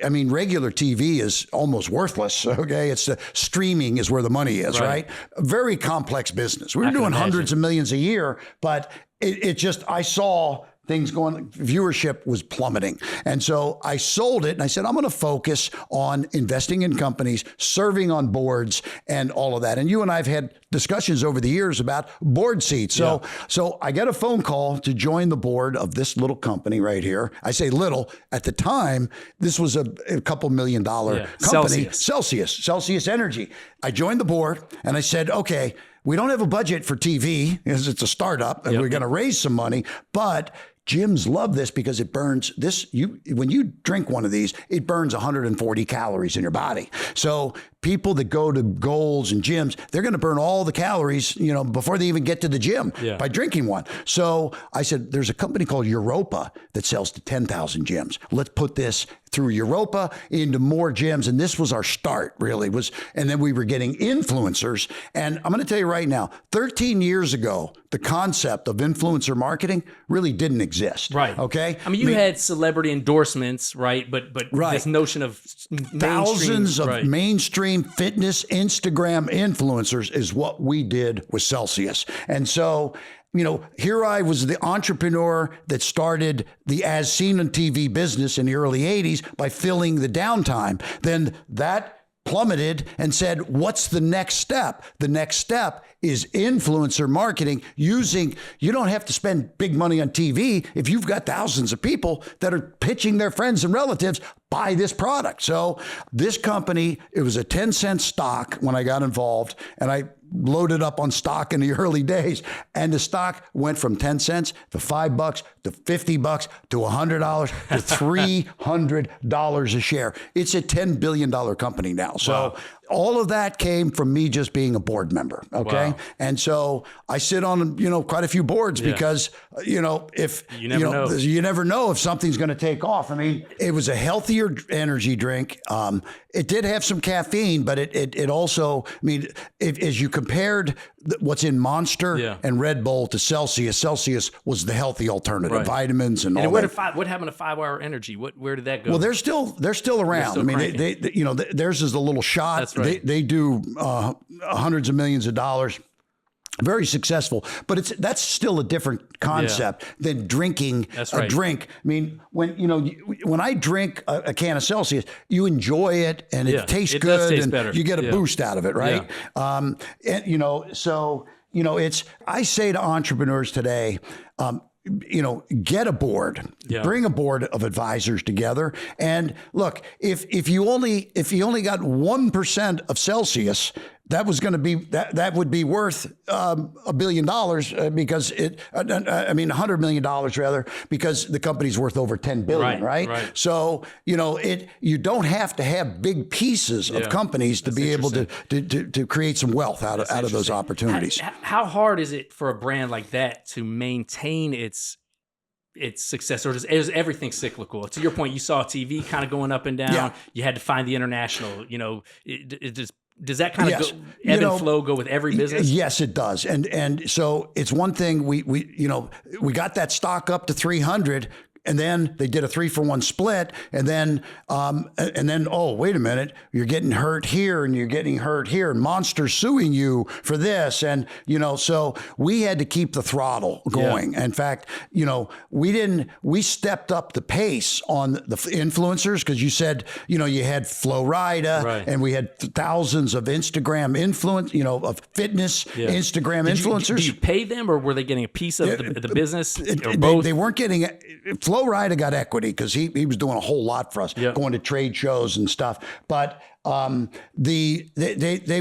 I mean, regular TV is almost worthless, okay? It's streaming is where the money is, right? A very complex business. We were doing hundreds of millions a year, but I saw things going, viewership was plummeting. And so I sold it and I said, I'm going to focus on investing in companies, serving on boards and all of that. And you and I have had discussions over the years about board seats. So I got a phone call to join the board of this little company right here. I say little. At the time, this was a couple $1 million company. Celsius Energy. I joined the board and I said, okay, we don't have a budget for TV because it's a startup and we're going to raise some money, but gyms love this because it burns when you drink one of these, it burns 140 calories in your body. So people that go to Goals and gyms, they're going to burn all the calories, before they even get to the gym by drinking one. So I said, there's a company called Europa that sells to 10,000 gyms. Let's put this through Europa into more gyms. And this was our start, really and then we were getting influencers. And I'm going to tell you right now, 13 years ago, the concept of influencer marketing really didn't exist. Right. Okay. I mean, you had celebrity endorsements, right? But this notion of thousands of mainstream fitness Instagram influencers is what we did with Celsius. And so, here I was the entrepreneur that started the As Seen on TV business in the early 80s by filling the downtime. Then that plummeted and said, what's the next step? The next step is influencer marketing you don't have to spend big money on TV if you've got thousands of people that are pitching their friends and relatives, buy this product. So this company, it was a 10-cent stock when I got involved, and I loaded up on stock in the early days, and the stock went from 10 cents to $5 to $50 to $100 to $300 a share. It's a $10 billion company now. So all of that came from me just being a board member. Okay. Wow. And so I sit on, quite a few boards because, if you never know if something's going to take off. I mean, it was a healthier energy drink. It did have some caffeine, but it also, as you compared what's in Monster and Red Bull to Celsius was the healthy alternative, vitamins and all that. What happened to 5 Hour Energy? Where did that go? Well, they're still around. Theirs is a little shot. That's right. They do hundreds of millions of dollars. Very successful, but that's still a different concept than drinking a drink. I mean, when I drink a can of Celsius, you enjoy it and it tastes good and better. You get a boost out of it, right? I say to entrepreneurs today, get a board, bring a board of advisors together. And look, if you only got 1% of Celsius, that would be worth $1 billion because $100 million rather, because the company's worth over 10 billion, right? So, you don't have to have big pieces of companies to be able to create some wealth out of those opportunities. How hard is it for a brand like that to maintain its success, or is everything cyclical? To your point, you saw TV kind of going up and down. Yeah. You had to find the international, does that kind of ebb and flow go with every business? Yes, it does. And so it's one thing we got that stock up to 300. and then they did a 3-for-1 split, and then oh, wait a minute, you're getting hurt here and you're getting hurt here, and Monster's suing you for this, and so we had to keep the throttle going. In fact, we stepped up the pace on the influencers, because you said you had Flo Rida, right, and we had thousands of Instagram influence, of fitness Instagram influencers. Did you pay them, or were they getting a piece of the business, or both? They weren't getting. Flo Rida got equity because he was doing a whole lot for us, going to trade shows and stuff. But there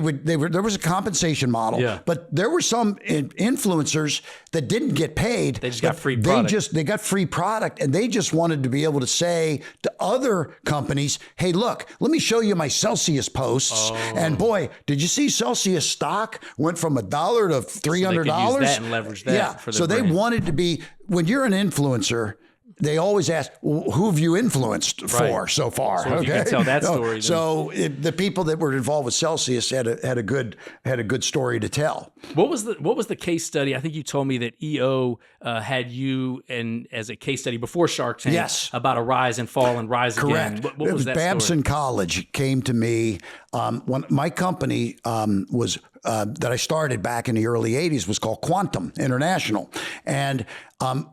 was a compensation model, but there were some influencers that didn't get paid. They just got free product. They got free product, and they just wanted to be able to say to other companies, "Hey, look, let me show you my Celsius posts." And boy, did you see Celsius stock went from $1 to $300? So they could use that and leverage that. For their so they brand. wanted to be. When you're an influencer, they always ask, well, who have you influenced for so far? So if you can tell that story. The people that were involved with Celsius had a good story to tell. What was the case study? I think you told me that EO had you as a case study before Shark Tank about a rise and fall and rise Correct. again. What was that Babson story? College came to me when my company was that I started back in the early 80s was called Quantum International. And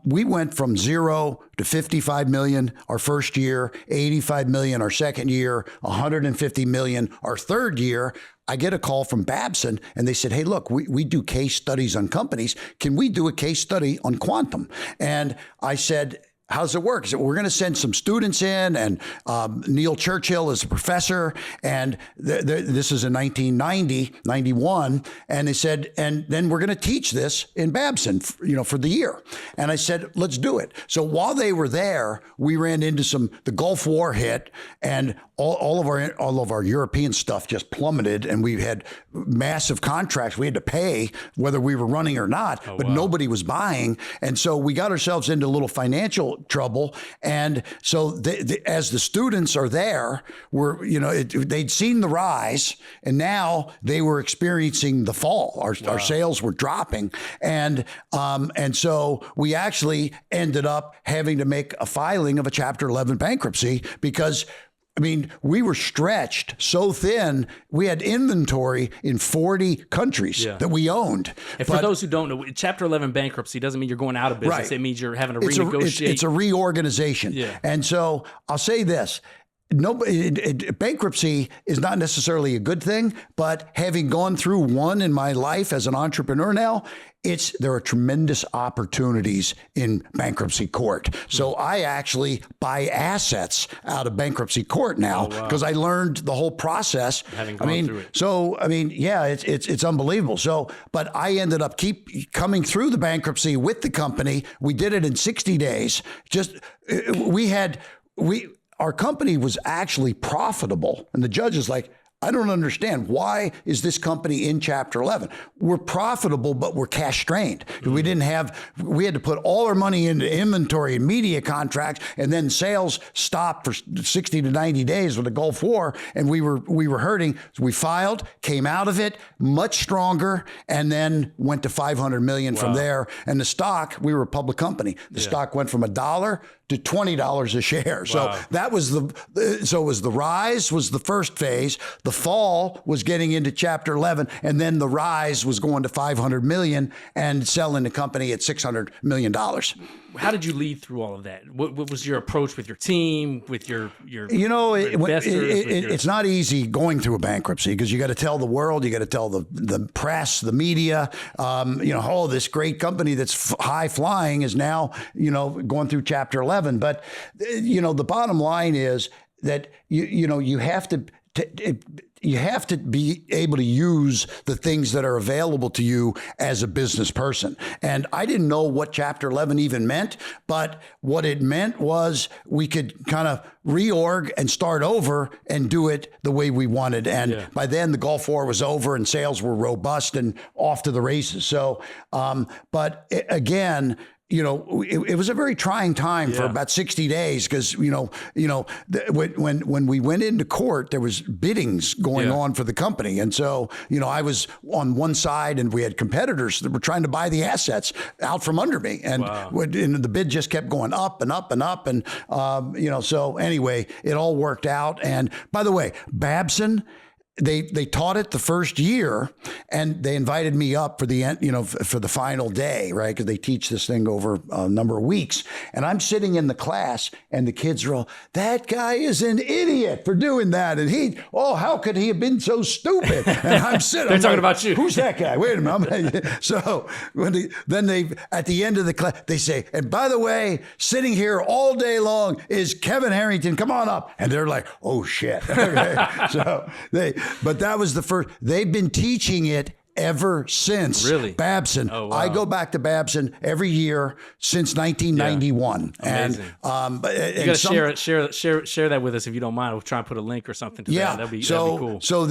we went from 0 to 55 million our first year, 85 million our second year, 150 million our third year. I get a call from Babson, and they said, "Hey, look, we do case studies on companies. Can we do a case study on Quantum?" And I said, "How does it work?" He said, "We're going to send some students in, and Neil Churchill is a professor, and this is in 1990, 91, and they said, and then we're going to teach this in Babson, for the year." And I said, "Let's do it." So while they were there, we ran into the Gulf War hit, and all of our European stuff just plummeted, and we had massive contracts we had to pay whether we were running or not, but nobody was buying, and so we got ourselves into a little financial trouble. And so as the students are there, they'd seen the rise, and now they were experiencing the fall. Our sales were dropping, and so we actually ended up having to make a filing of a Chapter 11 bankruptcy because, we were stretched so thin. We had inventory in 40 countries that we owned. And for those who don't know, Chapter 11 bankruptcy doesn't mean you're going out of business. Right. It means you're having to renegotiate. It's a reorganization. Yeah. And so I'll say this. Bankruptcy is not necessarily a good thing, but having gone through one in my life as an entrepreneur now, there are tremendous opportunities in bankruptcy court. So I actually buy assets out of bankruptcy court now because I learned the whole process. Having gone through it. So, it's unbelievable. So, but I ended up coming through the bankruptcy with the company. We did it in 60 days. Our company was actually profitable. And the judge is like, "I don't understand. Why is this company in Chapter 11? We're profitable, but we're cash strained. We had to put all our money into inventory and media contracts, and then sales stopped for 60 to 90 days with the Gulf War, and we were hurting. So we filed, came out of it much stronger, and then went to 500 million from there. And the stock, we were a public company. The stock went from $1 to $20 a share. So that was the rise was the first phase. The fall was getting into Chapter 11, and then the rise was going to 500 million and selling the company at $600 million. How did you lead through all of that? What was your approach with your team, with your investors? It's not easy going through a bankruptcy because you got to tell the world, you got to tell the press, the media, this great company that's high flying is now, going through Chapter 11. But, the bottom line is that, you have to be able to use the things that are available to you as a business person. And I didn't know what Chapter 11 even meant, but what it meant was we could kind of reorg and start over and do it the way we wanted. And by then the Gulf War was over and sales were robust and off to the races. So, but again, it was a very trying time for about 60 days because, when we went into court, there was biddings going on for the company. And so, I was on one side and we had competitors that were trying to buy the assets out from under me. And, and the bid just kept going up and up and up. And, so anyway, it all worked out. And by the way, Babson, they taught it the first year, and they invited me up for the end, for the final day, right? Because they teach this thing over a number of weeks. And I'm sitting in the class, and the kids are all, that guy is an idiot for doing that. And how could he have been so stupid? And I'm sitting. They're talking about you. Who's that guy? Wait a minute. So at the end of the class, they say, and by the way, sitting here all day long is Kevin Harrington. Come on up. And they're like, oh shit. Okay. But that was the first. They've been teaching it ever since. Really? Babson. Oh, wow. I go back to Babson every year since 1991. Amazing. And you got to share that with us if you don't mind. We'll try and put a link or something to that. That'd be cool. So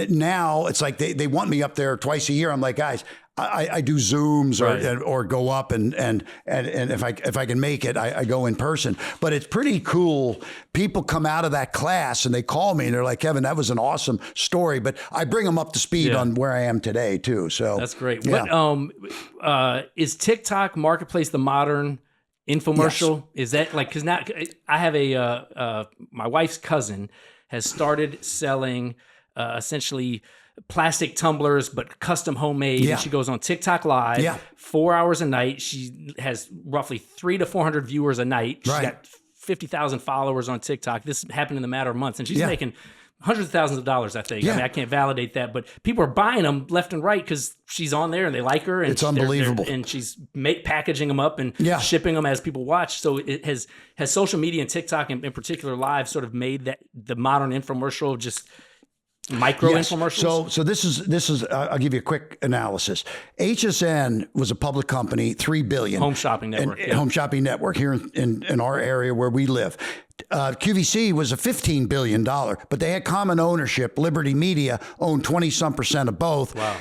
now it's like they want me up there twice a year. I'm like, guys, I do Zooms or go up and if I can make it, I go in person. But it's pretty cool. People come out of that class and they call me and they're like, Kevin, that was an awesome story. But I bring them up to speed on where I am today too. So that's great. Yeah. What is TikTok Marketplace the modern infomercial? Yes. Is that like, because now I have my wife's cousin has started selling essentially plastic tumblers, but custom homemade. Yeah. And she goes on TikTok Live 4 hours a night. She has roughly 300 to 400 viewers a night. She's got 50,000 followers on TikTok. This happened in the matter of months, and she's making hundreds of thousands of dollars, I think. I mean, I can't validate that, but people are buying them left and right because she's on there and they like her. And it's unbelievable. and she's packaging them up and shipping them as people watch. So it has social media and TikTok in particular Live sort of made that the modern infomercial just micro infomercials. So this is I'll give you a quick analysis. HSN was a public company, $3 billion home shopping network, home shopping network here in our area where we live. QVC was a $15 billion, but they had common ownership. Liberty Media owned 20-some% of both. Wow.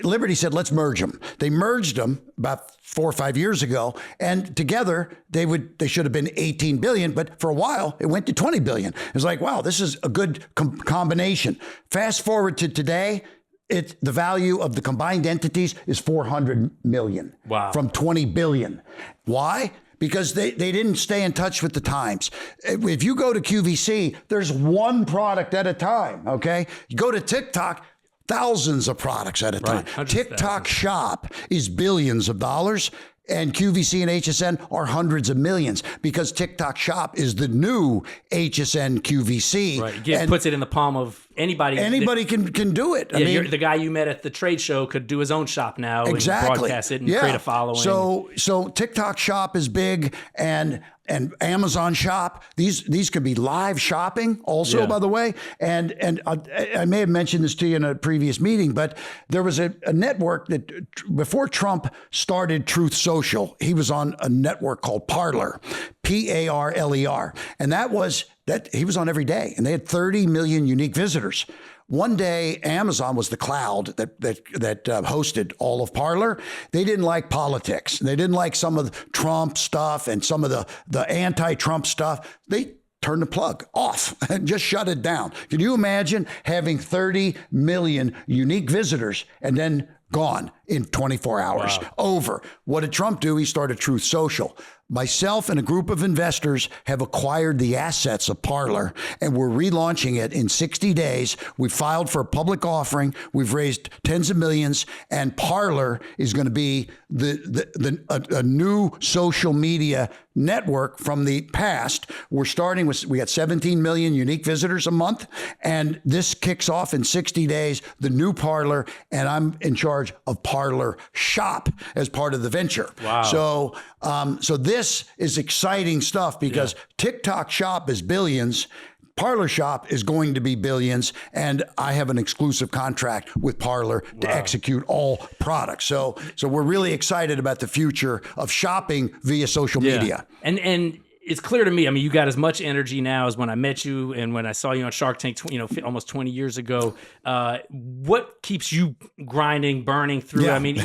Liberty said, let's merge them. They merged them about 4 or 5 years ago, and together they should have been 18 billion, but for a while it went to 20 billion. It's like, wow, this is a good combination. Fast forward to today, the value of the combined entities is 400 million. Wow. From 20 billion. Why? Because they didn't stay in touch with the times. If you go to QVC, there's one product at a time, okay? You go to TikTok, thousands of products at a time. TikTok Shop is billions of dollars, and QVC and HSN are hundreds of millions because TikTok Shop is the new HSN QVC. Right. It puts it in the palm of anybody. Anybody can do it. I mean, the guy you met at the trade show could do his own shop now and broadcast it and create a following. So TikTok Shop is big, and Amazon Shop. These could be live shopping also, by the way. And I may have mentioned this to you in a previous meeting, but there was a network that before Trump started Truth Social, he was on a network called Parler, Parler, and he was on every day, and they had 30 million unique visitors. One day, Amazon was the cloud that hosted all of Parler. They didn't like politics. They didn't like some of the Trump stuff and some of the anti-Trump stuff. They turned the plug off and just shut it down. Can you imagine having 30 million unique visitors and then gone in 24 hours? Wow. Over. What did Trump do? He started Truth Social. Myself and a group of investors have acquired the assets of Parler, and we're relaunching it in 60 days. We filed for a public offering. We've raised tens of millions, and Parler is going to be a new social media network from the past. We're starting with, we got 17 million unique visitors a month, and this kicks off in 60 days, the new Parler, and I'm in charge of Parler Shop as part of the venture. Wow. So this is exciting stuff because TikTok Shop is billions. Parler Shop is going to be billions, and I have an exclusive contract with Parler to execute all products. So we're really excited about the future of shopping via social media. And it's clear to me. I mean, you got as much energy now as when I met you and when I saw you on Shark Tank, almost 20 years ago. What keeps you grinding, burning through? Yeah. I mean,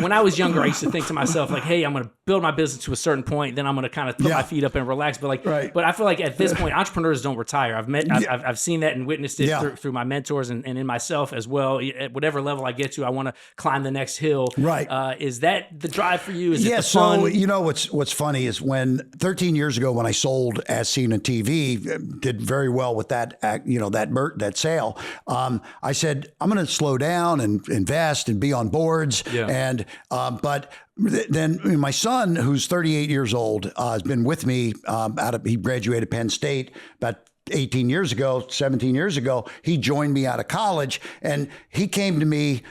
when I was younger, I used to think to myself like, "Hey, I'm going to build my business to a certain point, then I'm going to kind of put my feet up and relax." But but I feel like at this point, entrepreneurs don't retire. I've seen that and witnessed it through my mentors and in myself as well. At whatever level I get to, I want to climb the next hill. Right. Is that the drive for you? Is it the so fun? what's funny is when 13 years ago when I sold As Seen on TV, did very well with that that sale. I said I'm going to slow down and invest and be on boards. And but then my son, who's 38 years old, has been with me. He graduated Penn State about 17 years ago. He joined me out of college, and he came to me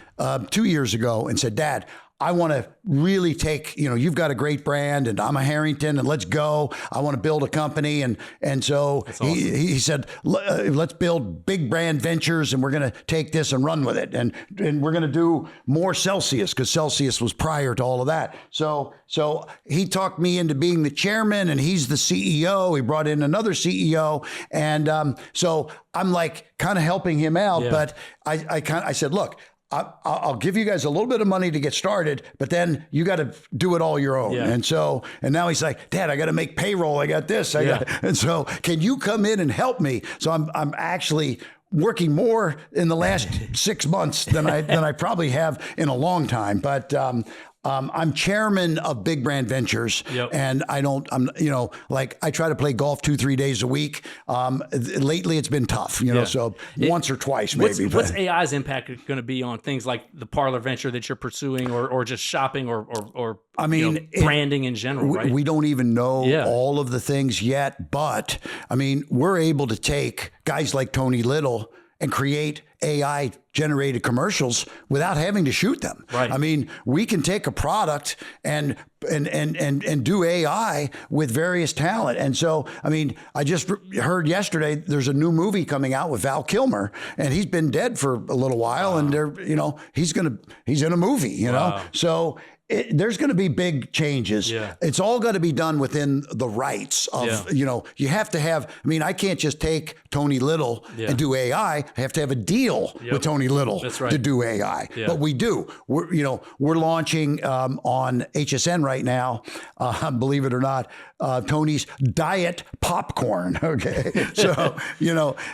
2 years ago and said, "Dad, I want to really take, you've got a great brand and I'm a Harrington and let's go. I want to build a company." And so he said, "Let's build big brand ventures and we're going to take this and run with it. And we're going to do more Celsius," because Celsius was prior to all of that. So he talked me into being the chairman and he's the CEO. He brought in another CEO. And so I'm like kind of helping him out. But I said, "Look, I'll give you guys a little bit of money to get started, but then you got to do it all your own." And now he's like, "Dad, I got to make payroll. I got this. And so can you come in and help me?" So I'm actually working more in the last 6 months than I probably have in a long time. But I'm chairman of Big Brand Ventures, and I try to play golf 2-3 days a week. Lately, it's been tough, so once or twice maybe. What's AI's impact going to be on things like the parlor venture that you're pursuing, or just shopping, or branding in general? Right? We don't even know all of the things yet, but I mean, we're able to take guys like Tony Little and create AI generated commercials without having to shoot them. Right. I mean, we can take a product and do AI with various talent. And so, I mean, I just heard yesterday there's a new movie coming out with Val Kilmer, and he's been dead for a little while, and he's in a movie, So there's going to be big changes. It's all got to be done within the rights of, you have to have, I can't just take Tony Little and do AI. I have to have a deal with Tony Little to do AI. But we do. We're launching on HSN right now, believe it or not, Tony's diet popcorn. Okay. So,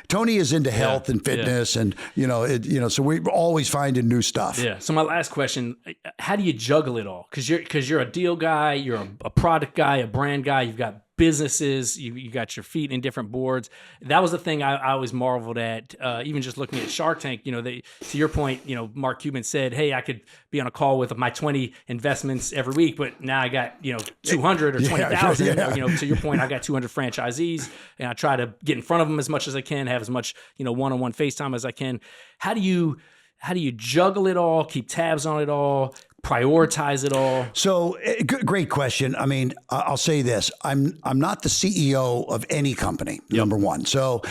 Tony is into health and fitness and, so we're always finding new stuff. Yeah. So my last question, how do you juggle it all? Because you're a deal guy, you're a product guy, a brand guy, you've got businesses, you got your feet in different boards. That was the thing I always marveled at, even just looking at Shark Tank. To your point, Mark Cuban said, "Hey, I could be on a call with my 20 investments every week, but now I got 200 or 20,000." To your point, I got 200 franchisees, and I try to get in front of them as much as I can, have as much one-on-one FaceTime as I can. How do you juggle it all, keep tabs on it all, prioritize it all? So great question. I'll say this. I'm not the CEO of any company, number one. So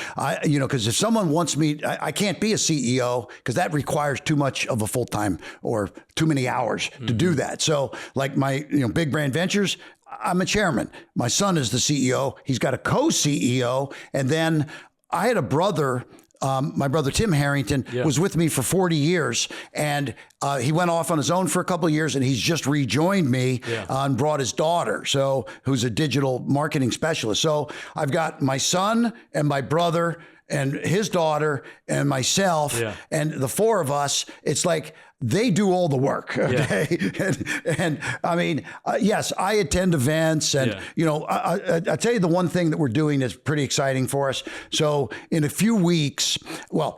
because if someone wants me, I can't be a CEO because that requires too much of a full-time or too many hours to do that. So like my, Big Brand Ventures, I'm a chairman. My son is the CEO. He's got a co-CEO. And then I had a brother, my brother Tim Harrington, was with me for 40 years, and he went off on his own for a couple of years, and he's just rejoined me and brought his daughter, who's a digital marketing specialist. So I've got my son and my brother and his daughter and myself, and the four of us. It's like they do all the work. Okay. And yes, I attend events, and, I tell you the one thing that we're doing that's pretty exciting for us. So in a few weeks,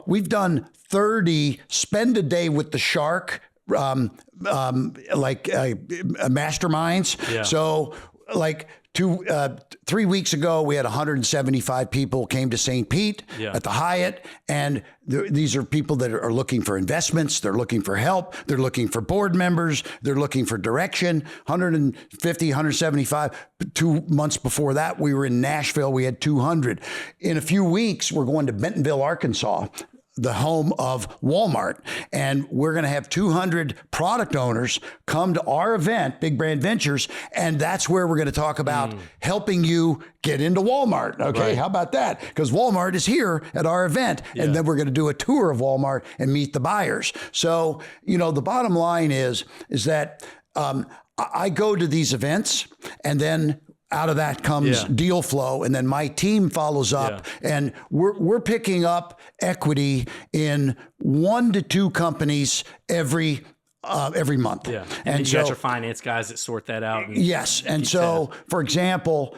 we've done 30 spend a day with the shark, masterminds. So 3 weeks ago, we had 175 people came to St. Pete at the Hyatt. And these are people that are looking for investments. They're looking for help. They're looking for board members. They're looking for direction. 150, 175. 2 months before that, we were in Nashville. We had 200. In a few weeks, we're going to Bentonville, Arkansas. the home of Walmart. And we're going to have 200 product owners come to our event, Big Brand Ventures. And that's where we're going to talk about helping you get into Walmart. Okay. Right. How about that? Because Walmart is here at our event. And then we're going to do a tour of Walmart and meet the buyers. So, the bottom line is that I go to these events, and then out of that comes deal flow, and then my team follows up, and we're picking up equity in 1 to 2 companies every month. Yeah, and you got your finance guys that sort that out. Yes, and so for example,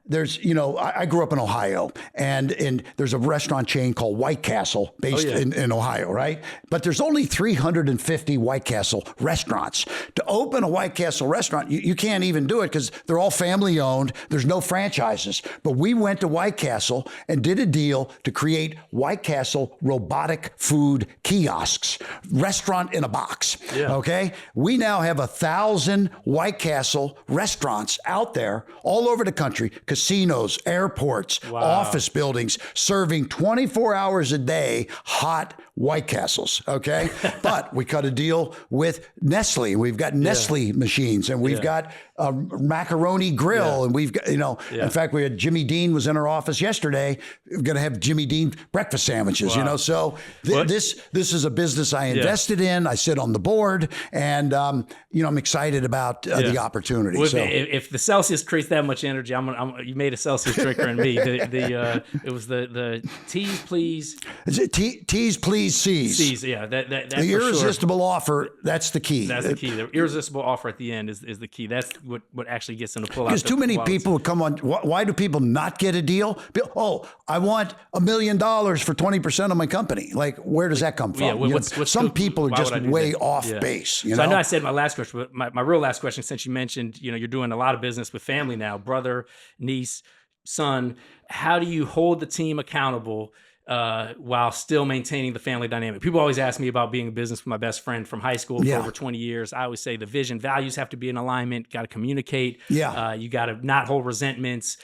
there's, I grew up in Ohio, and there's a restaurant chain called White Castle based in Ohio, right? But there's only 350 White Castle restaurants. To open a White Castle restaurant, you can't even do it because they're all family owned. There's no franchises. But we went to White Castle and did a deal to create White Castle robotic food kiosks, restaurant in a box. Yeah. Okay. We now have 1,000 White Castle restaurants out there all over the country, casinos, airports, office buildings, serving 24 hours a day hot White Castles, okay? But we cut a deal with Nestle. We've got Nestle machines, and we've got a macaroni grill, and we've got, in fact, we had Jimmy Dean was in our office yesterday. We're going to have Jimmy Dean breakfast sandwiches, So this is a business I invested in. I sit on the board, and, I'm excited about the opportunity. Well, if the Celsius creates that much energy, you made a Celsius drinker in me. It was the tease, please. Is it tease, please, seize? Seize, yeah. That the irresistible offer, that's the key. That's the key. The irresistible offer at the end is the key. That's what actually gets them to pull out. Because too many people would come on. Why do people not get a deal? Oh, I want $1 million for 20% of my company. Like, where does that come from? Some people are just way off base. So I know I said my last question, but my real last question, since you mentioned, you're doing a lot of business with family now, brother, niece, son. How do you hold the team accountable while still maintaining the family dynamic? People always ask me about being in business with my best friend from high school for over 20 years. I always say the vision, values have to be in alignment. Got to communicate. You got to not hold resentments.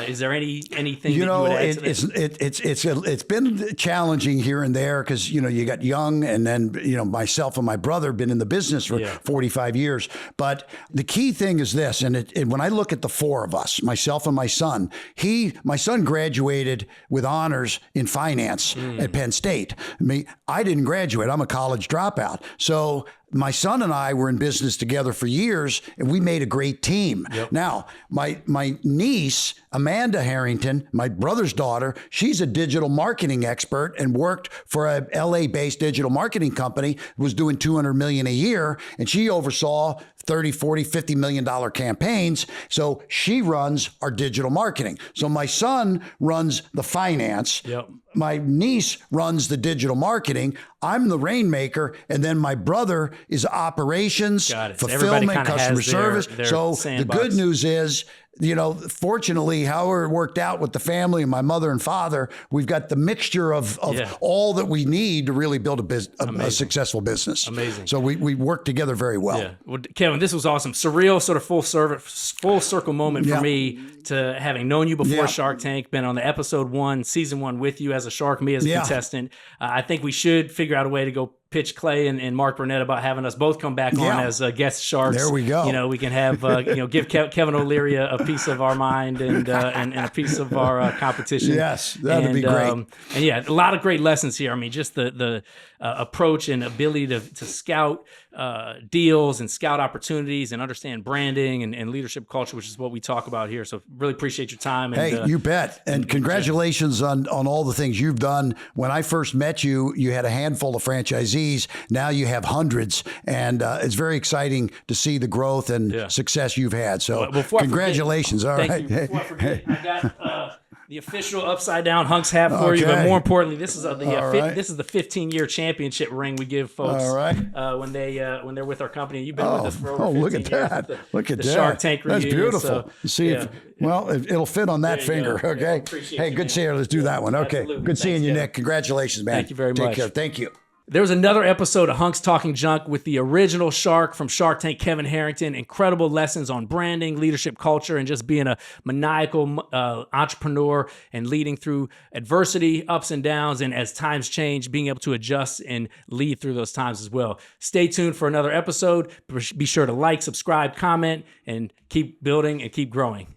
Is there anything that you would add to that? It's been challenging here and there because you got young, and then myself and my brother have been in the business for 45 years. But the key thing is this, and when I look at the 4 of us, myself and my son, my son graduated with honors in finance at Penn State. I didn't graduate. I'm a college dropout. So my son and I were in business together for years, and we made a great team. Now, my niece, Amanda Harrington, my brother's daughter, she's a digital marketing expert and worked for a LA-based digital marketing company, was doing $200 million a year, and she oversaw 30, 40, $50 million campaigns. So she runs our digital marketing. So my son runs the finance. My niece runs the digital marketing. I'm the rainmaker. And then my brother is operations, fulfillment, customer service. So the good news is, fortunately, how it worked out with the family and my mother and father, we've got the mixture of all that we need to really build a successful business. Amazing. So we work together very well. Yeah. Well, Kevin, this was awesome. Surreal, sort of full circle moment for me to having known you before Shark Tank, been on the episode 1, season 1 with you as a shark, me as a contestant. I think we should figure out a way to go pitch Clay and Mark Burnett about having us both come back on as guest sharks. There we go. We can have give Kevin O'Leary a piece of our mind and a piece of our competition. Yes, that'd be great. And a lot of great lessons here. I mean, just the approach and ability to scout deals and scout opportunities and understand branding and leadership culture, which is what we talk about here. So really appreciate your time. And, hey, you bet. And congratulations on all the things you've done. When I first met you, you had a handful of franchisees. Now you have hundreds, and it's very exciting to see the growth and success you've had. So congratulations. Thank you. Before I forget, I got the official upside down Hunks hat for you, but more importantly, this is this is the 15-year championship ring we give folks when they're with our company. You've been with us for over 15 years. Look at that! Look at the that! Shark Tank That's reunion. beautiful. See it'll fit on that finger. Go. Okay. Appreciate hey, you, good man. seeing you. Let's do that one. Okay. Absolutely. Good seeing you, Nick. Congratulations, man. Thank you very much. Take care. Thank you. There was another episode of Hunks Talking Junk with the original shark from Shark Tank, Kevin Harrington. Incredible lessons on branding, leadership culture, and just being a maniacal entrepreneur and leading through adversity, ups and downs, and as times change, being able to adjust and lead through those times as well. Stay tuned for another episode. Be sure to like, subscribe, comment, and keep building and keep growing.